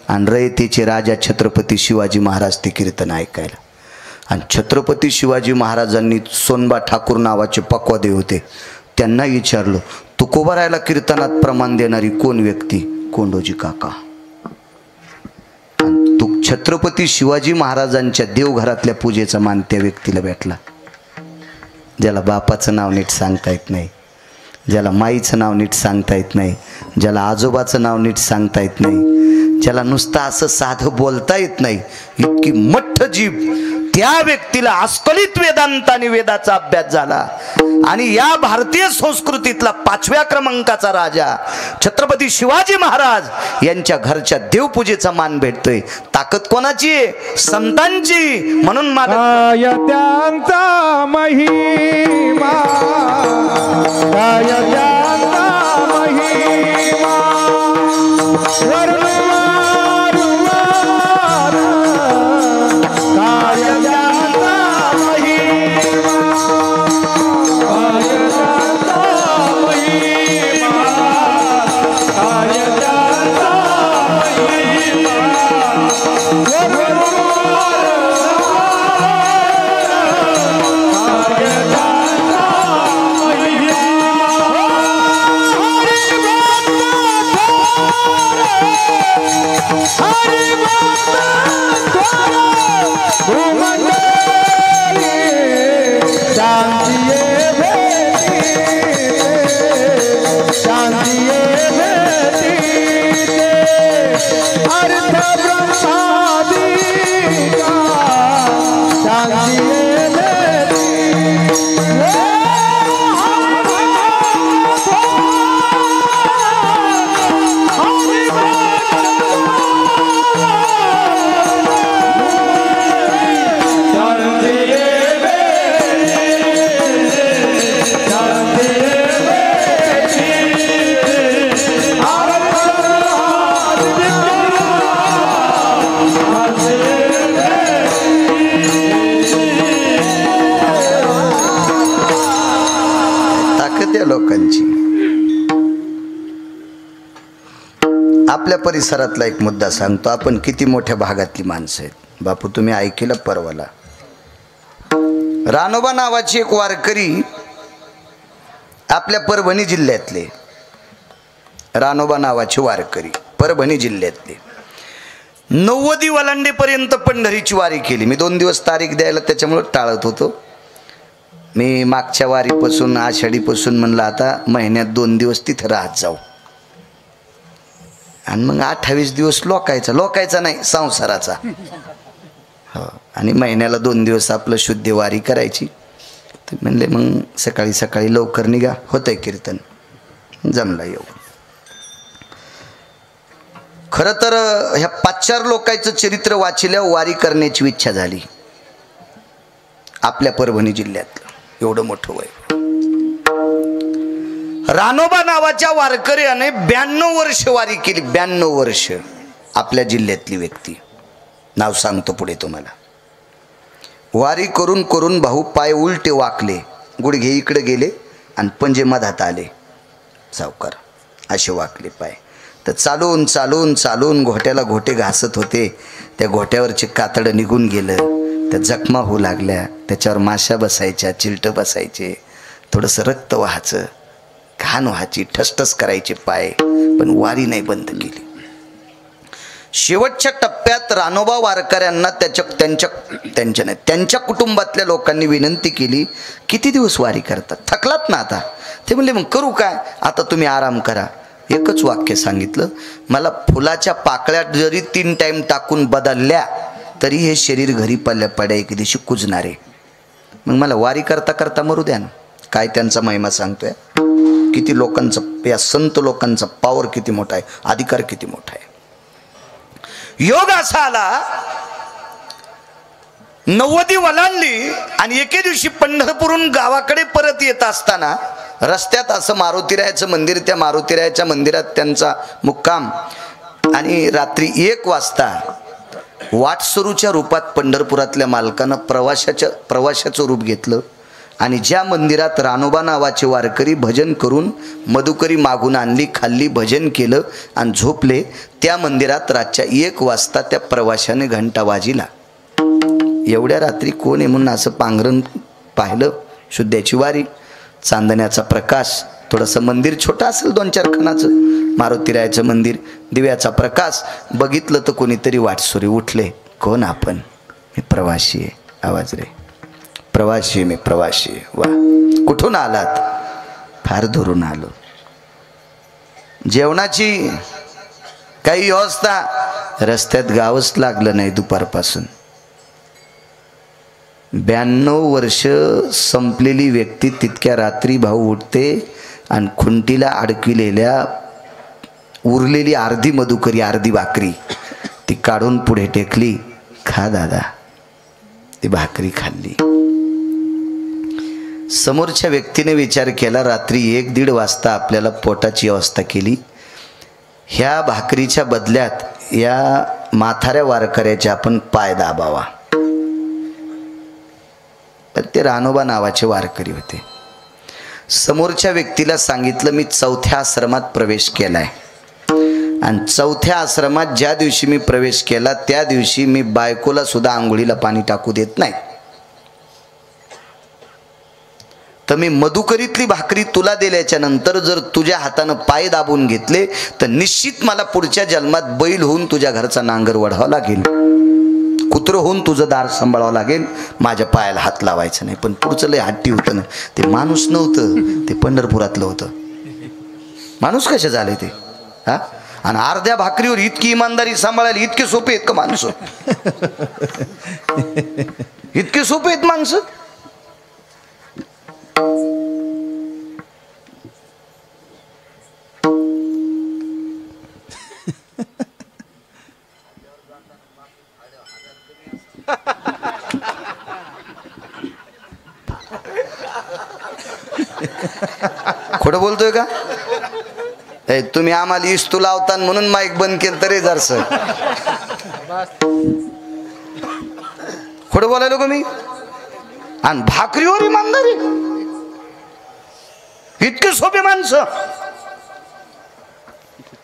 आणि रयतेचे राजा छत्रपती शिवाजी महाराज ते कीर्तन ऐकायला. आणि छत्रपती शिवाजी महाराजांनी सोनबा ठाकूर नावाचे पक्वादे होते, त्यांना विचारलं तुकोबारायला कीर्तनात प्रमाण देणारी कोण व्यक्ती? कोंडोजी काका. छत्रपती शिवाजी महाराजांच्या देवघरातल्या पूजेचा मान त्या व्यक्तीला भेटला, ज्याला बापाचं नाव नीट सांगता येत नाही, ज्याला माईचं नाव नीट सांगता येत नाही, ज्याला आजोबाचं नाव नीट सांगता येत नाही, ज्याला नुसतं असं साधं बोलता येत नाही, इतकी मठ्ठ जीभ. त्या व्यक्तीला अस्खलित वेदांताने वेदाचा अभ्यास झाला आणि या भारतीय संस्कृतीतला 5व्या क्रमांकाचा राजा छत्रपती शिवाजी महाराज यांच्या घरच्या देवपूजेचा मान भेटतोय. ताकद कोणाची आहे? संतांची. म्हणून त्यांचा महिमा, लोकांची. आपल्या परिसरातला एक मुद्दा सांगतो. आपण किती मोठ्या भागातली माणसं आहेत. बापू तुम्ही ऐकलं परवाला, रानोबा नावाची एक वारकरी आपल्या परभणी जिल्ह्यातले, रानोबा नावाचे वारकरी परभणी जिल्ह्यातले 90 वलांडेपर्यंत पंढरीची वारी केली. मी 2 दिवस तारीख द्यायला त्याच्यामुळे टाळत होतो. मी मागच्या वारीपासून आषाढीपासून म्हणलं आता महिन्यात 2 दिवस तिथं राहत जाऊ. आणि मग 28 दिवस लोकायचा नाही संसाराचा. हो, आणि महिन्याला 2 दिवस आपलं शुद्ध वारी करायची. तर म्हणले मग सकाळी सकाळी लवकर निघा, होतंय कीर्तन. जमला येऊ. खरं तर ह्या 5-4 लोकांचं चरित्र वाचल्यावर वारी करण्याची इच्छा झाली. आपल्या परभणी जिल्ह्यात एवढं मोठं वय. रानोबा नावाच्या वारकऱ्याने 92 वर्ष वारी केली. 92 वर्ष. आपल्या जिल्ह्यातली व्यक्ती. नाव सांगतो पुढे तुम्हाला. वारी करून करून भाऊ पाय उलटे वाकले, गुडघे इकडे गेले आणि पंजे मधात आले. सावकार असे वाकले पाय. तर चालून चालून चालून घोट्याला घोटे घासत होते. त्या घोट्यावरचे कातडं निघून गेलं. त्या जखमा होऊ लागल्या. त्याच्यावर माशा बसायच्या, चिलटं बसायचे, थोडंसं रक्त व्हायचं, घाण व्हायची, ठसठस करायचे पाय. पण वारी नाही बंद केली. शेवटच्या टप्प्यात रानोबा वारकऱ्यांना त्यांच्या कुटुंबातल्या लोकांनी विनंती केली, किती दिवस वारी करतात, थकलात ना आता. ते म्हणले मग करू काय, आता तुम्ही आराम करा. एकच वाक्य सांगितलं, मला फुलाच्या पाकळ्या जरी 3 टाइम टाकून बदलल्या तरी हे शरीर घरी पडल्या एक दिवशी कुजणारे. मग मला वारी करता करता मरू द्या ना. काय त्यांचा महिमा सांगतोय. किती लोकांचा, या संत लोकांचा पॉवर किती मोठा आहे, अधिकार किती मोठा आहे. योग असा आला 90 वलांडली आणि एके दिवशी पंढरपूरहून गावाकडे परत येत असताना रस्त्यात असं मारुतीरायाचं मंदिर, त्या मारुतीरायाच्या मंदिरात त्यांचा मुक्काम. आणि रात्री 1 वाजता वाटसरूच्या रूपात पंढरपुरातल्या मालकानं प्रवाशाचं रूप घेतलं. आणि ज्या मंदिरात रानोबा नावाचे वारकरी भजन करून मधुकरी मागून आणली, खाल्ली, भजन केलं आणि झोपले, त्या मंदिरात रातच्या 1 वाजता त्या प्रवाशाने घंटा वाजिला. एवढ्या रात्री कोण आहे म्हणून असं पांघरण पाहिलं. शुद्ध्याची वारी, चांदण्याचा प्रकाश, थोडंसं मंदिर छोटं असेल 2-4 खणाचं, मारुतीरायाचं मंदिर, दिव्याचा प्रकाश. बघितलं तर कोणीतरी वाटसुरी उठले. कोण आपण? मी प्रवासी आहे. आवाज रे, प्रवासी, मी प्रवासी. वा, कुठून आलात? फार दुरून आलो. जेवणाची काही व्यवस्था? रस्त्यात गावच लागलं नाही दुपारपासून. 92 वर्ष संपलेली व्यक्ती तितक्या रात्री भाऊ उठते आणि खुंटीला अडकविलेल्या उरलेली अर्धी मधुकरी, अर्धी भाकरी ती काढून पुढे टेकली. खा दादा. ती भाकरी खाल्ली. समोरच्या व्यक्तीने विचार केला, रात्री 1-1:30 वाजता आपल्याला पोटाची व्यवस्था केली, ह्या भाकरीच्या बदल्यात या म्हाताऱ्या वारकऱ्याचे आपण पाय दाबावा. पण ते रानोबा नावाचे वारकरी होते. समोरच्या व्यक्तीला सांगितलं, मी 4थ्या आश्रमात प्रवेश केलाय आणि 4थ्या आश्रमात ज्या दिवशी मी प्रवेश केला त्या दिवशी मी बायकोला सुद्धा आंघोळीला पाणी टाकू देत नाही. तर मी मधुकरीतली भाकरी तुला दिल्याच्या नंतर जर तुझ्या हातानं पाय दाबून घेतले तर निश्चित मला पुढच्या जन्मात बैल होऊन तुझ्या घरचा नांगर वढावा लागेल, कुत्रं होऊन तुझं दार सांभाळावं लागेल, माझ्या पायाला हात लावायचं नाही. पण पुढचं लय हट्टी होतं ना. ते माणूस नव्हतं, ते पंढरपुरातलं होतं. माणूस कसे झाले ते? हा, आणि अर्ध्या भाकरीवर इतकी इमानदारी सांभाळायला इतके सोपे आहेत का माणसं? इतके सोपे आहेत माणसं? खोटं बोलतोय का? तुम्ही आम्हाला इस्तू लावता म्हणून माईक बंद केलं तरी जरस खोटं बोलायलो का मी? आणि भाकरीवर इमानदारी, इतके सोपे माणसं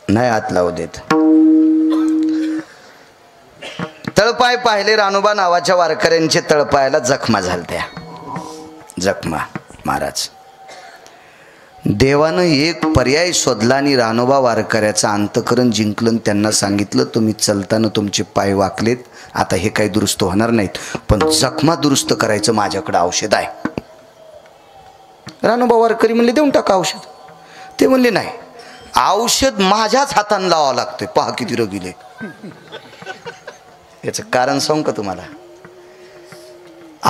नाही हात लावू देत. तळपाय पाहिले रानोबा नावाच्या वारकऱ्यांचे. तळपायाला जखमा झालत्या. जखमा महाराज देवानं एक पर्याय शोधला आणि रानोबा वारकऱ्याचं अंतकरण जिंकलं. त्यांना सांगितलं तुम्ही चलताना तुमचे पाय वाकलेत, आता हे काही दुरुस्त होणार नाहीत, पण जखमा दुरुस्त करायचं माझ्याकडे औषध आहे. रानोबा वारकरी म्हणले देऊन टाका औषध. ते म्हणले नाही, औषध माझ्याच हाताने लावावं लागतंय. पहा किती रगिले. याचं कारण सांगू का तुम्हाला?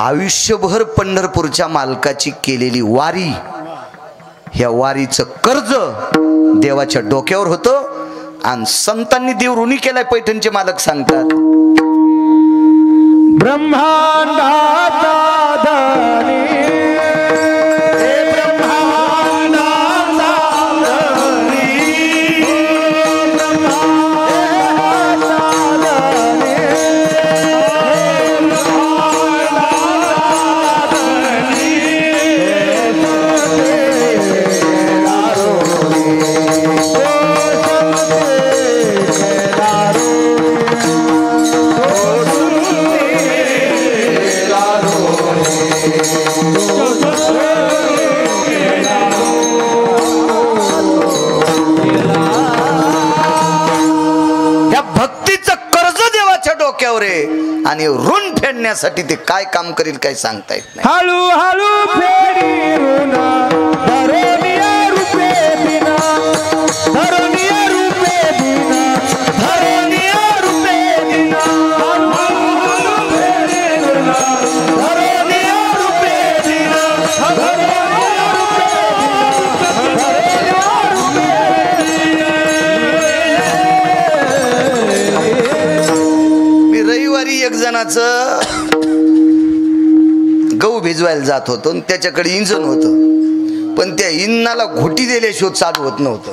आयुष्यभर पंढरपूरच्या मालकाची केलेली वारी, ह्या वारीचं कर्ज देवाच्या डोक्यावर होतं आणि संतांनी देव ऋणी केलाय. पैठणचे मालक सांगतात ब्रह्मांडाचा धनी आणि ऋण फेडण्यासाठी ते काय काम करील काय सांगता येत नाही. हळू हळू फेडी ऋण धरणीय रूपे दिना, धरणीय रूपे दिना, धरणीय रूपे दिना, हळू हळू फेडी ऋण धरणीय रूपे दिना, धरणीय रूपे मी रविवारी एक जणाचं गहू भिजवायला जात होतो आणि त्याच्याकडे इंजन होतं, पण त्या इंजनाला घोटी दिल्याशिवाय चालू होत नव्हतं.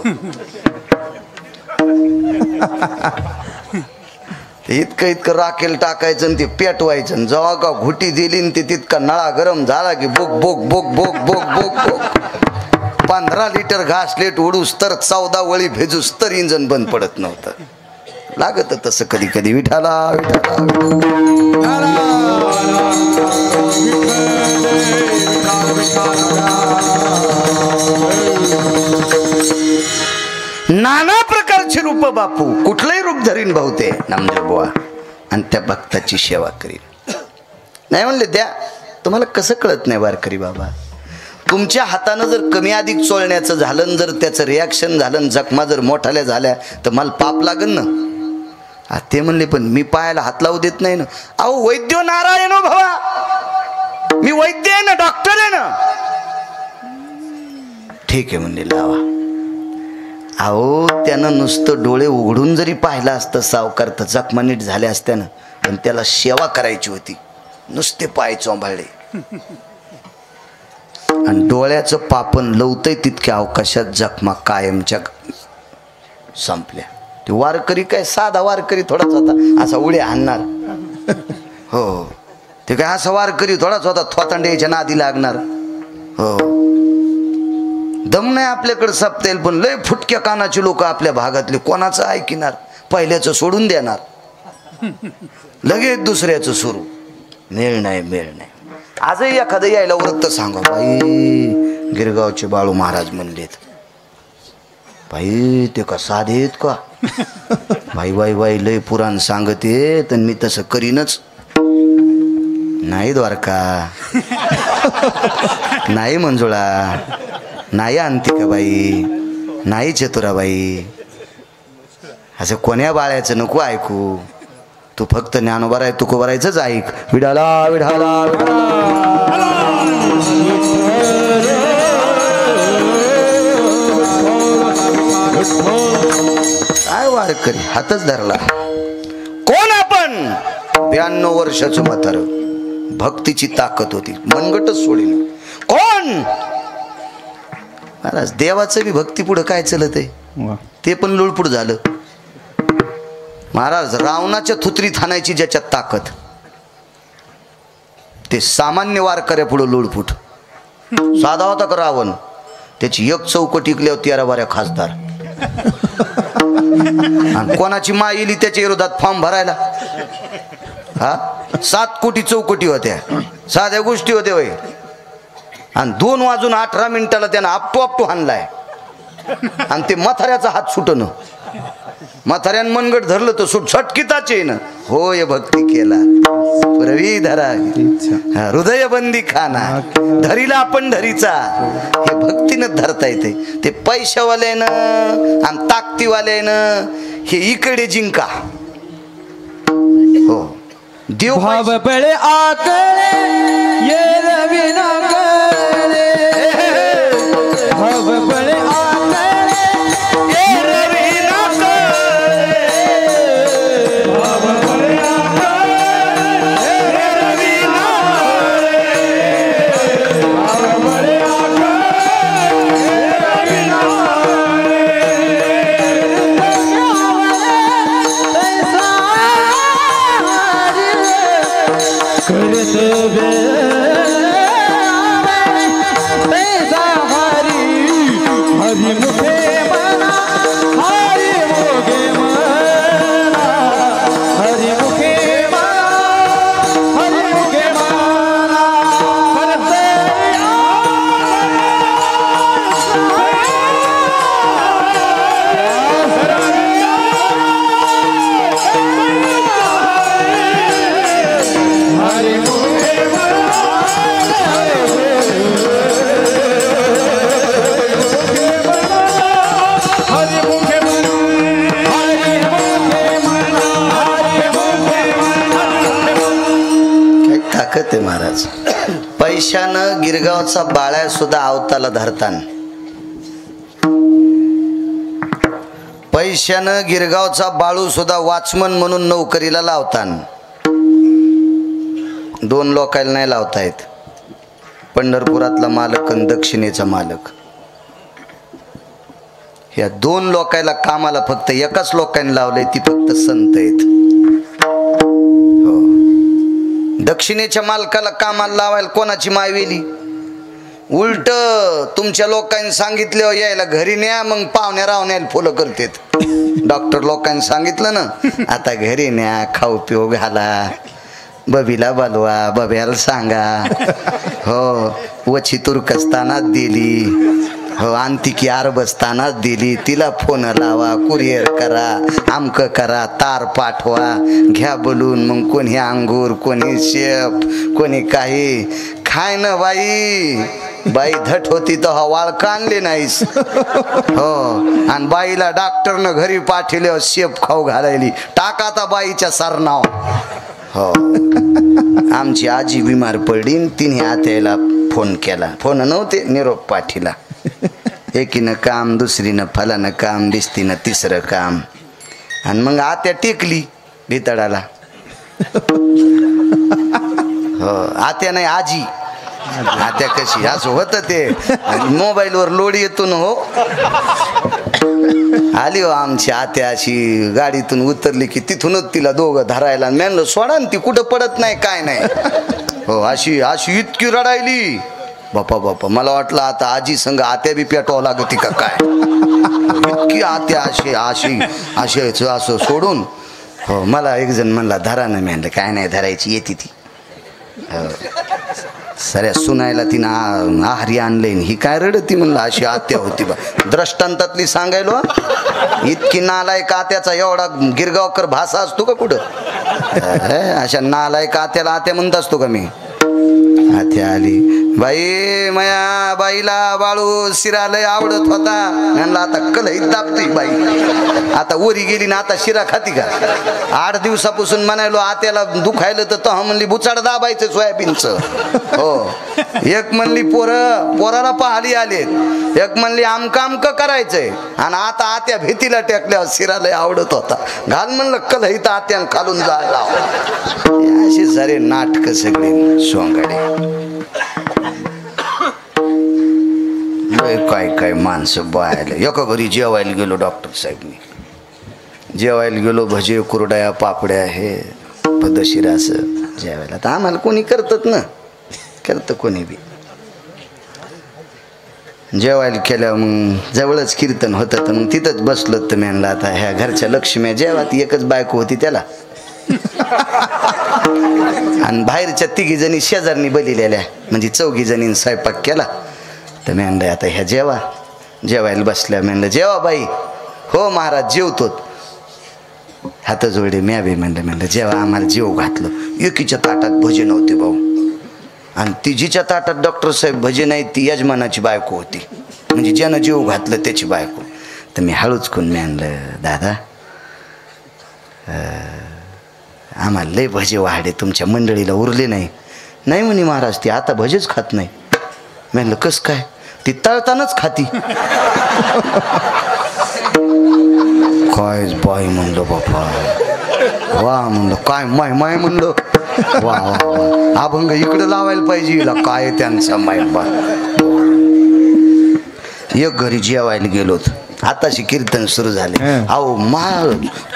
इतकं राखेल टाकायचं आणि ते पेटवायचं. जेव्हा का घोटी दिली ते तितका नळा गरम झाला की बोक बोक बोक बोक बोक बोक बोक 15 लिटर घासलेट उडूस तर 14 वळी भेजूस तर इंजन बंद पडत नव्हतं. लागत तसं कधी कधी. विठाला नाना प्रकारचे रूप बापू, कुठलंही रूप धरीन भाऊ ते नामदेव बुवा, आणि त्या भक्ताची सेवा करीन. नाही म्हणले द्या. तुम्हाला कसं कळत नाही वारकरी बाबा? तुमच्या हातानं जर कमी अधिक चोळण्याचं झालं, जर त्याचं रिॲक्शन झालं, जखमा जर मोठाल्या झाल्या तर मला पाप लागन ना. ते म्हणले पण मी पायाला हात लावू देत नाही ना. अहो वैद्य नारायण भावा, मी वैद्य आहे ना, डॉक्टर आहे ना. ठीक आहे म्हणले लावा. अहो त्यानं नुसतं डोळे उघडून जरी पाहिलं असतं सावकार तर जखमा नीट झाल्या असत्यानं, पण त्याला सेवा करायची होती. नुसते पाय चोंबाळले आणि डोळ्याचं पापण लवतंय तितक्या अवकाशात जखमा कायमच्या संपल्या. ते वारकरी काय साधा वारकरी थोडाच होता असा उड्या आणणार. हो ते काय असा वारकरी थोडाच होता थोतांड्याच्या नादी लागणार. हो दम नाही आपल्याकडे सपता येईल, पण लय फुटक्या कानाचे लोक आपल्या भागातले कोणाचं ऐकणार, पहिल्याचं सोडून देणार, लगेच दुसऱ्याचं सुरू. मेळ नाही मेळ नाही. आजही एखादं यायला वरत तर सांगा बाई गिरगावचे बाळू महाराज म्हणलेत, बाई ते का साधे आहेत का? बाई बाई बाई लय पुराण सांगते तर मी तसं करीनच. नाही द्वारका, नाही मंजुळा, नाही आणते का बाई, नाही चतुराबाई. असं कोण्या बाळ्याचं नको ऐकू. तू फक्त ज्ञानोबा आहे तुकोबारायचंच ऐक. विडाला विडाला काय वारकरी हातच धरला. कोण आपण? 92 वर्षाचं म्हातार. भक्तीची ताकद होती, मनगटच सोडीन. कोण? महाराज देवाचं बी भक्ती पुढं काय चलत आहे, ते पण लुळपुड झालं. महाराज रावणाच्या थुत्रीत हाणायची ज्याच्यात ताकद, ते सामान्य वारकऱ्या पुढं लुळपुट. साधा होता का रावण? त्याची एक चौकट इकल्यावर 13 बाऱ्या खासदार. आणि कोणाची माय येली त्याच्या विरोधात फॉर्म भरायला. हा 7 कोटी चौकटी होत्या, साध्या गोष्टी होत्या वय. आणि 2:18 त्यानं आपटू हाणलाय आणि ते म्हाताऱ्याचा हात सुटणं. म्हाताऱ्यानं मनगट धरलं तर सुट झटकिताचे न होय भक्ती केला पुरवी धरा हृदय बंदी खाना धरीला आपण धरीचा. हे भक्तीनं धरता येते. ते पैशावाल्यानं आणि ताकदीवाल्यानं हे इकडे जिंका. हो देव भाव बळे आकळे ये रवी ना कळे भाव बळे आकळे ये रवी ना कळे भाव बळे आकळे ये रवी ना कळे भाव बळे आकळे ये रवी ना ताकद आहे महाराज. पैशानं गिरगावचा बाळ्या सुद्धा आवताला धरतान. पैशानं गिरगावचा बाळू सुद्धा वॉचमन म्हणून नोकरीला लावतान. 2 लोकायला नाही लावता येत. पंढरपुरातला मालक आणि दक्षिणेचा मालक ह्या 2 लोकायला कामाला फक्त एकाच लोकांनी लावलंय. ती फक्त संत आहेत. दक्षिणेच्या मालकाला कामाला लावायला कोणाची मायवेली. उलट तुमच्या लोकांनी सांगितलं यायला घरी न्या मग पाहुण्या रावण्याला फुलं करतात. डॉक्टर लोकांनी सांगितलं ना आता घरी न्या खाऊ पिऊ घाला बबीला बोलवा बब्याला सांगा. हो वची तुर्कस्तानात दिली. हो अंतिकी अरबस्तानात दिली. तिला फोन लावा कुरिअर करा आमक करा तार पाठवा घ्या बोलून. मग कोणी अंगूर कोणी शेप कोणी काही खाय ना बाई धट होती तर वाळका आणले नाहीस. हो आणि बाईला डॉक्टरनं घरी पाठवले शेप खाऊ घालायली टाका आता बाईच्या सरनाव. हो आमची आजी बिमार पडली तिने आत्याला फोन केला. फोन नव्हते निरोप पाठीला. एकीनं काम दुसरीनं फलानं काम दिसतीनं तिसरं काम आणि मग आत्या टेकली भितडाला. हो आत्या नाही आजी. आत्या कशी असं होतं ते मोबाईलवर लोड येतो ना. हो आली हो आमची आत्या अशी गाडीतून उतरली की तिथूनच तिला दोघं धरायला म्हणलं सोडा ती कुठं पडत नाही काय नाही. हो अशी अशी इतकी रडायली बापा मला वाटलं आता आजी संग आत्या बी पेटवावं लागती का काय. इतकी आत्या अशी असं सोडून. हो मला एक जण म्हणला धरा ना. म्हणलं काय नाही धरायची येते ती. हो सऱ्या सुनायला तिनं आहारी आणलंय ही काय रडती म्हणलं अशी आत्या होती बा. दृष्टांतातली सांगायलो. इतकी नालायक आत्याचा एवढा गिरगावकर भाषा असतो का कुठं. अशा नालायक आत्याला आत्या म्हणत असतो का मी. आत्या आली बाई मया बाईला बाळू शिरा लय आवडत होता. म्हणला आता कलही दाबती बाई. आता ओरी गेली ना आता शिरा खाती का. 8 दिवसापासून म्हणायलो आत्याला दुखायलं तर तह म्हणली बुचाड दाबायचं सोयाबीनचं. हो एक म्हणली पोराला पाहाली आलेत. एक म्हणली आमक करायचंय आणि आता आत्या भीतीला टेकल्यावर शिरा लय आवडत होता घाल म्हणलं कलही तर आत्यानं खालून जायला. अशी सारे नाटक सगळे सोंगाडे. काय माणसं बायला. एका घरी जेवायला गेलो डॉक्टर साहेबनी जेवायला गेलो. भजे कुरड्या पापड्या हे पद्धतशीर असं जेवायला. तर आम्हाला कोणी करतात ना करतं कोणी बी. जेवायला केल्यावर मग जवळच कीर्तन होतं तर मग तिथंच बसलो. तर म्हणलं आता ह्या घरच्या लक्ष्म्या जेवा ती एकच बायको होती त्याला आणि बाहेरच्या 3 जणी शेजारनी बलिलेल्या, म्हणजे 4 जणींनी स्वयंपाक केला. तर मी म्हणलं आता ह्या जेवायला बसल्या. म्हणलं जेवा बाई. हो महाराज जेवतो. हात जोडे म्यावे. म्हणलं जेव्हा आम्हाला जेव घातलं. एकीच्या ताटात भजे नव्हते भाऊ, आणि तिजीच्या ताटात डॉक्टर साहेब भजे नाही, ती यजमानाची बायको होती, म्हणजे ज्यानं जेव घातलं त्याची बायको. तर मी हळूच करून म्हणलं दादा आम्हाला लय भजे वाढे, तुमच्या मंडळीला उरले नाही. नाही म्हणे महाराज ती आता भजेच खात नाही. म्हणलं कस काय? ती तळतानाच खाती. काय बाई म्हणलं बापा, वा म्हणलं काय माय माय म्हणलं, वा वा अभंग इकडे लावायला पाहिजे हिला. काय त्यांचा माय बा. एक घरी जेवायला गेलोत, आताशी कीर्तन सुरू झाले. अहो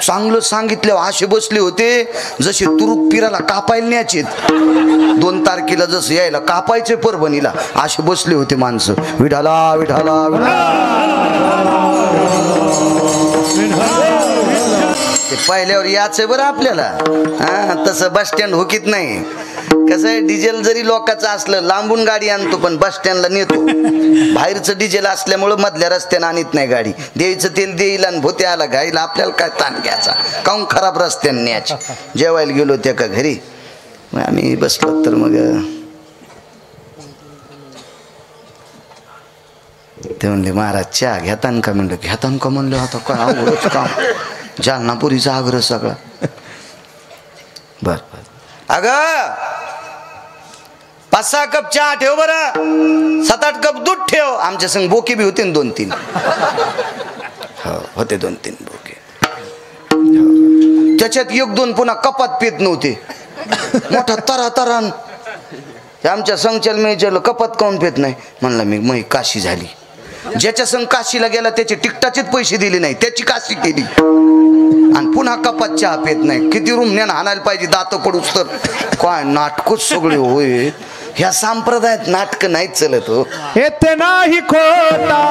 चांगलं सांगितलं. असे बसले होते जसे तुरुक पिराला कापायला न्यायचे. 2 तारखेला जसं यायला कापायचे परभणीला, असे बसले होते माणसं. विठाला विठाला ते पहिल्यावर याचं बरं आपल्याला. हा तसं बस स्टँड होकीत नाही. कसं आहे, डिझेल जरी लोकांचं असलं लांबून गाडी आणतो, पण बस स्टँडला नेतो. बाहेरचं डिझेल असल्यामुळं मधल्या रस्त्यानं आणत नाही गाडी. द्यायचं तेल देईल आणि भोते आला घाईला, आपल्याला काय ताण घ्यायचा, काहून खराब रस्त्यानं न्यायची. जेवायला गेलो त्या का घरी, मग आम्ही बसलो. तर मग ते म्हणले महाराज चहा घेतान का? म्हणलं घेतान का? म्हणलं आता काय आवडच काम, जालनापुरीचा आग्रह सगळा. बर अगं 5-6 कप चहा ठेव बरं, 7-8 कप दूध ठेव. आमच्या संग बोके बी होते 2-3. हो होते 2-3 बोके. त्याच्यात 1-2 पुन्हा कपात पेत नव्हते. मोठा तरातरान आमच्या संगच्याला मी विचारलं कपात काऊन पेत नाही? म्हणलं मी काशी झाली. ज्याच्या संग काशीला गेला त्याचे तिकटाचेच पैसे दिले नाही, त्याची काशी केली, आणि पुन्हा कपात चहा पेत नाही. किती रुमण्यानं हाणायला पाहिजे दात पडूच. तर काय नाटकच सगळे होय. ह्या संप्रदायात नाटक नाहीच चलत हो. येत नाही खोटा